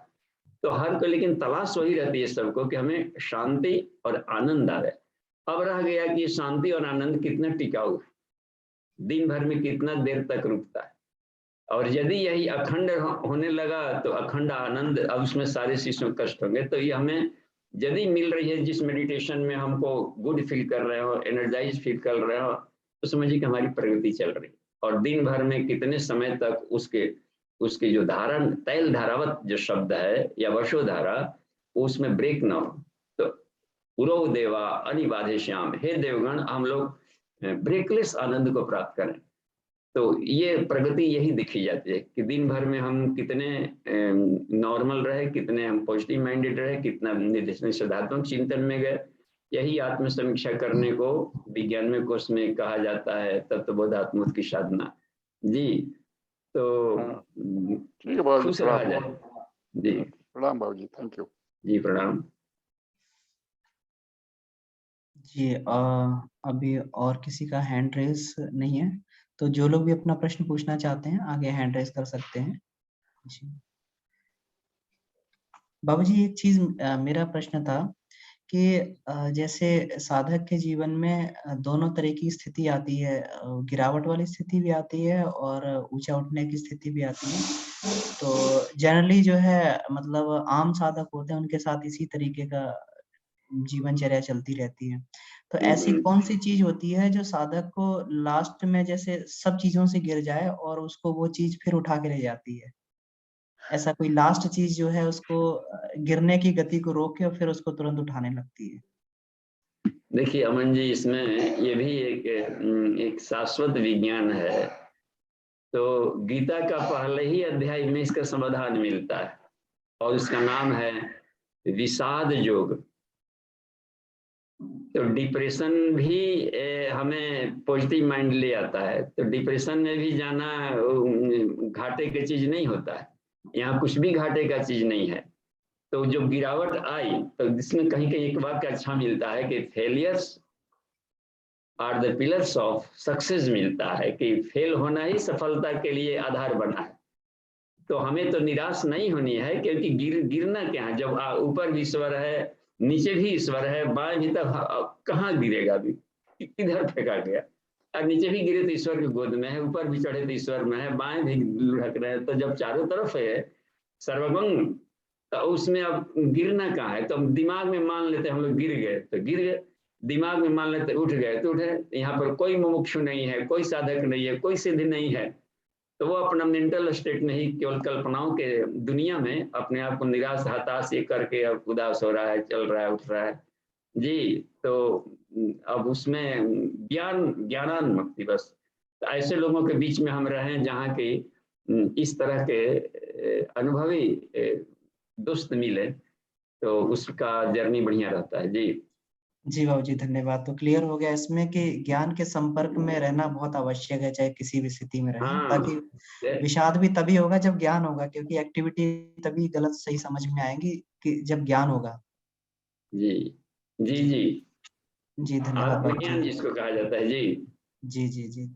तो हर को लेकिन तलाश वही रहती है सबको कि हमें शांति और आनंद आए। अब रह गया कि शांति और आनंद कितना टिकाऊ है, दिन भर में कितना देर तक रुकता है। और यदि यही अखंड होने लगा तो अखंड आनंद, अब उसमें सारे शिष्यों कष्ट होंगे। तो ये हमें यदि मिल रही है, जिस मेडिटेशन में हमको गुड फील कर रहे हो, एनर्जाइज फील कर रहे हो, तो समझिए कि हमारी प्रगति चल रही है। और दिन भर में कितने समय तक उसके जो धारण, तैल धारावत जो शब्द है या वशोधारा, उसमें ब्रेक ना हो। तो पुरो देवा अनिबाधे श्याम, हे देवगण, हम लोग ब्रेकलेस आनंद को प्राप्त करें। तो ये प्रगति यही दिखी जाती है कि दिन भर में हम कितने नॉर्मल रहे, कितने हम पॉजिटिव माइंडेड रहे, कितना निषेधात्मक चिंतन में गए। यही आत्म समीक्षा करने को विज्ञान में कोर्स में कहा जाता है तत्वबोधात्मक की साधना। जी तो ठीक है बाबू खुश जी, रहा जाए। जी प्रणाम बाबू जी, थैंक यू। जी प्रणाम। जी अभी और किसी का हैंड रेस नहीं है, तो जो लोग भी अपना प्रश्न पूछना चाहते हैं आगे हैंड रेस कर सकते हैं। जी बाबू जी, एक चीज मेरा प्रश्न था कि जैसे साधक के जीवन में दोनों तरह की स्थिति आती है, गिरावट वाली स्थिति भी आती है और ऊंचा उठने की स्थिति भी आती है। तो जनरली जो है मतलब आम साधक होते हैं, उनके साथ इसी तरीके का जीवनचर्या चलती रहती है। तो ऐसी कौन सी चीज होती है जो साधक को लास्ट में जैसे सब चीजों से गिर जाए और उसको वो चीज फिर उठा के ले जाती है? ऐसा कोई लास्ट चीज जो है उसको गिरने की गति को रोक के और फिर उसको तुरंत उठाने लगती है? देखिए अमन जी, इसमें ये भी एक शाश्वत विज्ञान है। तो गीता का पहले ही अध्याय में इसका समाधान मिलता है और इसका नाम है विषाद योग। तो डिप्रेशन भी हमें पॉजिटिव माइंड ले आता है। तो डिप्रेशन में भी जाना घाटे की चीज नहीं होता है, यहाँ कुछ भी घाटे का चीज नहीं है। तो जो गिरावट आई तो जिसमें कहीं कहीं एक वाक्य अच्छा मिलता है कि failures are the pillars of success, मिलता है कि फेल होना ही सफलता के लिए आधार बना है। तो हमें तो निराश नहीं होनी है, क्योंकि गिरना क्या है, जब ऊपर भी ईश्वर है, नीचे भी ईश्वर है, बाएं भी तब कहाँ गिरेगा, भी किधर फेंका गया। और नीचे भी गिरे तो ईश्वर की गोद में है, ऊपर भी चढ़े तो ईश्वर में है, बाएं भी लुढ़क रहे हैं। तो जब चारों तरफ है सर्वगंग, तो उसमें अब गिरना कहाँ है। तो दिमाग में मान लेते हम लोग गिर गए तो गिर गए, दिमाग में मान लेते उठ गए तो उठे। यहाँ पर कोई मुमुक्षु नहीं है, कोई साधक नहीं है, कोई सिद्धि नहीं है। तो वो अपना मेंटल स्टेट में ही केवल कल्पनाओं के दुनिया में अपने आप को निराश हताश ये करके अब उदास हो रहा है, चल रहा है, उठ रहा है। जी तो अब उसमें ज्ञानान्मुक्ति बस। तो ऐसे लोगों के बीच में हम रहें जहाँ की इस तरह के अनुभवी दोस्त मिले तो उसका जर्नी बढ़िया रहता है। जी जी बाबूजी धन्यवाद। तो क्लियर हो गया इसमें कि ज्ञान के संपर्क में रहना बहुत आवश्यक है, चाहे किसी भी स्थिति में रहें, हाँ ताकि विषाद भी तभी होगा जब ज्ञान होगा, क्योंकि एक्टिविटी तभी गलत सही समझ में आएंगी कि जब ज्ञान होगा। जी जी जी जी धन्यवाद आत्मज्ञान बाबूजी। जिसको कहा जाता है। जी जी जी जी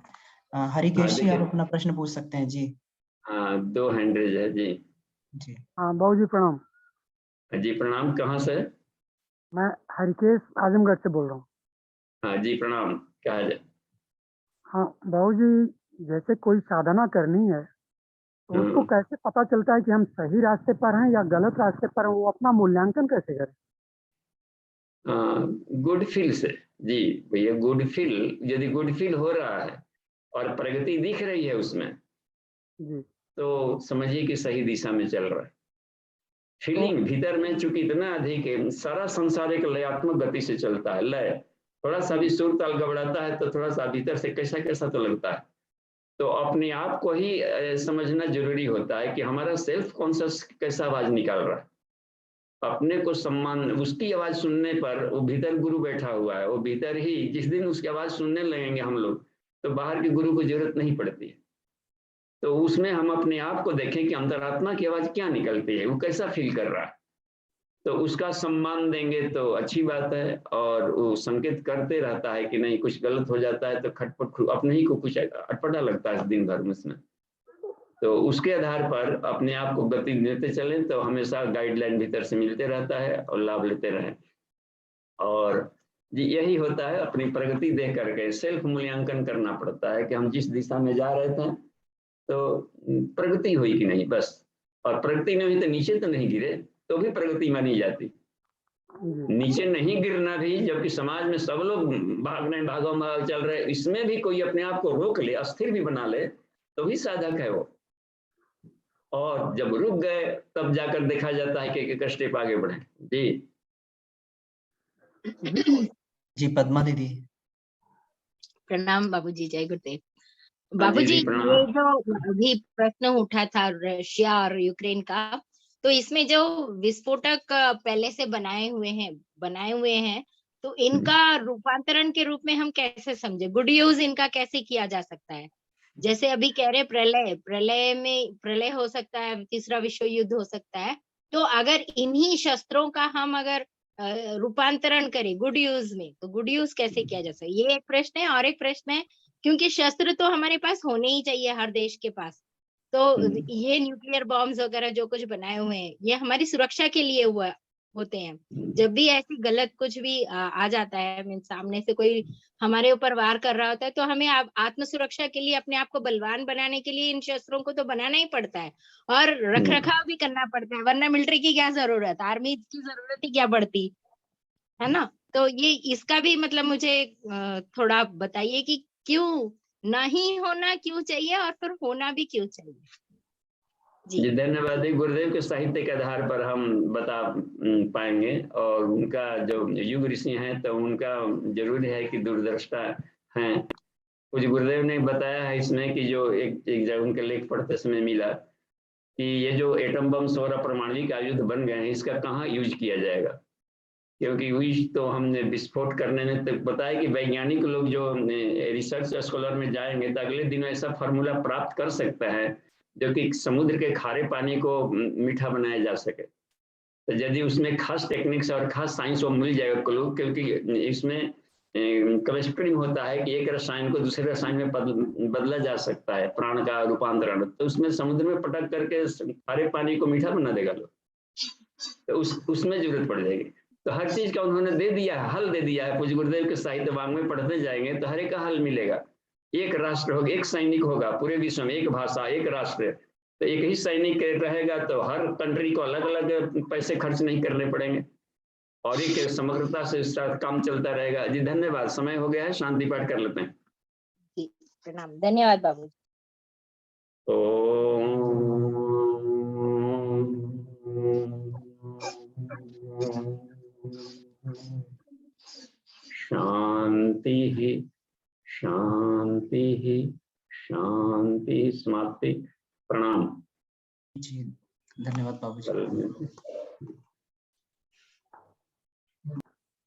हरिकेश जी, आप देखिए, अपना प्रश्न पूछ सकते हैं। जी हाँ 2 हैंड रेज है। जी जी हाँ बाबूजी प्रणाम। जी प्रणाम। कहाँ से? मैं हरिकेश आजमगढ़ से बोल रहा हूँ। हाँ जी प्रणाम। क्या है? हाँ बाबूजी, जैसे कोई साधना करनी है तो उसको कैसे पता चलता है कि हम सही रास्ते पर हैं या गलत रास्ते पर हैं? वो अपना मूल्यांकन कैसे करें? गुड फील से। जी भैया, गुड फील, यदि गुड फील हो रहा है और प्रगति दिख रही है उसमें, जी तो समझिए कि सही दिशा में चल रहा है। फीलिंग भीतर में चूंकि इतना अधिक है, सारा संसार एक लयात्मक गति से चलता है। लय थोड़ा सा भी सुर ताल गबड़ाता है तो थोड़ा सा भीतर से कैसा कैसा तो लगता है। तो अपने आप को ही समझना जरूरी होता है कि हमारा सेल्फ कॉन्शियस कैसा आवाज निकाल रहा है। अपने को सम्मान, उसकी आवाज सुनने पर, वो भीतर गुरु बैठा हुआ है, वो भीतर ही, जिस दिन उसकी आवाज सुनने लगेंगे हम लोग, तो बाहर के गुरु को जरूरत नहीं पड़ती है। तो उसमें हम अपने आप को देखें कि अंतरात्मा की आवाज क्या निकलती है, वो कैसा फील कर रहा है, तो उसका सम्मान देंगे तो अच्छी बात है। और वो संकेत करते रहता है कि नहीं कुछ गलत हो जाता है तो खटपट अपने ही को कुछ अटपटा लगता है दिन भर में उसमें। तो उसके आधार पर अपने आप को गति देते चलें तो हमेशा गाइडलाइन भीतर से मिलते रहता है और लाभ लेते रहें। और जी यही होता है, अपनी प्रगति देख करके सेल्फ मूल्यांकन करना पड़ता है कि हम जिस दिशा में जा रहे थे तो प्रगति हुई कि नहीं, बस। और प्रगति नहीं हुई तो नीचे तो नहीं गिरे, तो भी प्रगति मानी जाती। नीचे नहीं गिरना भी, जबकि समाज में सब लोग भाग रहे हैं, भागो भाग चल रहे, इसमें भी कोई अपने आप को रोक ले, अस्थिर भी बना ले, तो भी साधक है वो। और जब रुक गए तब जाकर देखा जाता है कि एक स्टेप आगे बढ़े। जी जी पद्मा दीदी। प्रणाम बाबूजी, जय गुरुदेव। जी बाबूजी, प्रणाम। ये जो अभी प्रश्न उठा था रशिया और यूक्रेन का, तो इसमें जो विस्फोटक पहले से बनाए हुए हैं, तो इनका रूपांतरण के रूप में हम कैसे समझे? गुड यूज इनका कैसे किया जा सकता है? जैसे अभी कह रहे प्रलय हो सकता है, तीसरा विश्व युद्ध हो सकता है, तो अगर इन्हीं शस्त्रों का हम अगर रूपांतरण करें गुड यूज में, तो गुड यूज कैसे किया जा सकता है? ये एक प्रश्न है। और एक प्रश्न है, क्योंकि शस्त्र तो हमारे पास होने ही चाहिए हर देश के पास, तो ये न्यूक्लियर बॉम्ब्स वगैरह जो कुछ बनाए हुए हैं, ये हमारी सुरक्षा के लिए होते हैं। जब भी ऐसी गलत कुछ भी आ जाता है, मीन सामने से कोई हमारे ऊपर वार कर रहा होता है, तो हमें आत्म सुरक्षा के लिए, अपने आप को बलवान बनाने के लिए इन शस्त्रों को तो बनाना ही पड़ता है और रख रखाव भी करना पड़ता है, वरना मिलिट्री की क्या जरूरत, आर्मी की जरूरत ही क्या पड़ती है ना। तो ये इसका भी मतलब मुझे थोड़ा बताइए कि क्यों नहीं होना क्यों चाहिए और फिर होना भी क्यों चाहिए? जी धन्यवाद। गुरुदेव के साहित्य के आधार पर हम बता पाएंगे, और उनका जो युग ऋषि हैं तो उनका जरूरी है कि दूरदर्शिता हैं। कुछ गुरुदेव ने बताया है इसमें कि जो एक जगह उनके लेख पढ़ते समय मिला कि ये जो एटम बम और परमाणु आयुध बन गए हैं, इसका कहाँ यूज किया जाएगा, क्योंकि यूज तो हमने विस्फोट करने में तो बताया कि वैज्ञानिक लोग जो रिसर्च स्कॉलर में जाएंगे तो अगले दिन ऐसा फार्मूला प्राप्त कर सकता है जो कि समुद्र के खारे पानी को मीठा बनाया जा सके। तो यदि उसमें खास टेक्निक्स और खास साइंस वो मिल जाएगा क्लू, क्योंकि इसमें केमिस्ट्री में होता है कि एक रसायन को दूसरे रसायन में बदला जा सकता है, प्राण का रूपांतरण, तो उसमें समुद्र में पटक करके खारे पानी को मीठा बना देगा लोग, तो उसमें जरूरत पड़ जाएगी। तो हर चीज का उन्होंने दे दिया है, हल दे दिया है। पूज्य गुरुदेव के साहित्य वांग में पढ़ते जाएंगे तो हर एक का हल मिलेगा। एक राष्ट्र होगा, एक सैनिक होगा पूरे विश्व में, एक भाषा, एक राष्ट्र, तो एक ही सैनिक रहेगा तो हर कंट्री को अलग अलग पैसे खर्च नहीं करने पड़ेंगे और एक समग्रता से इसका काम चलता रहेगा। जी धन्यवाद, समय हो गया है, शांति पाठ कर लेते हैं। जी प्रणाम, धन्यवाद बाबू। शांति शांति शांति। समाप्ति। प्रणाम। जी धन्यवाद बाबूजी।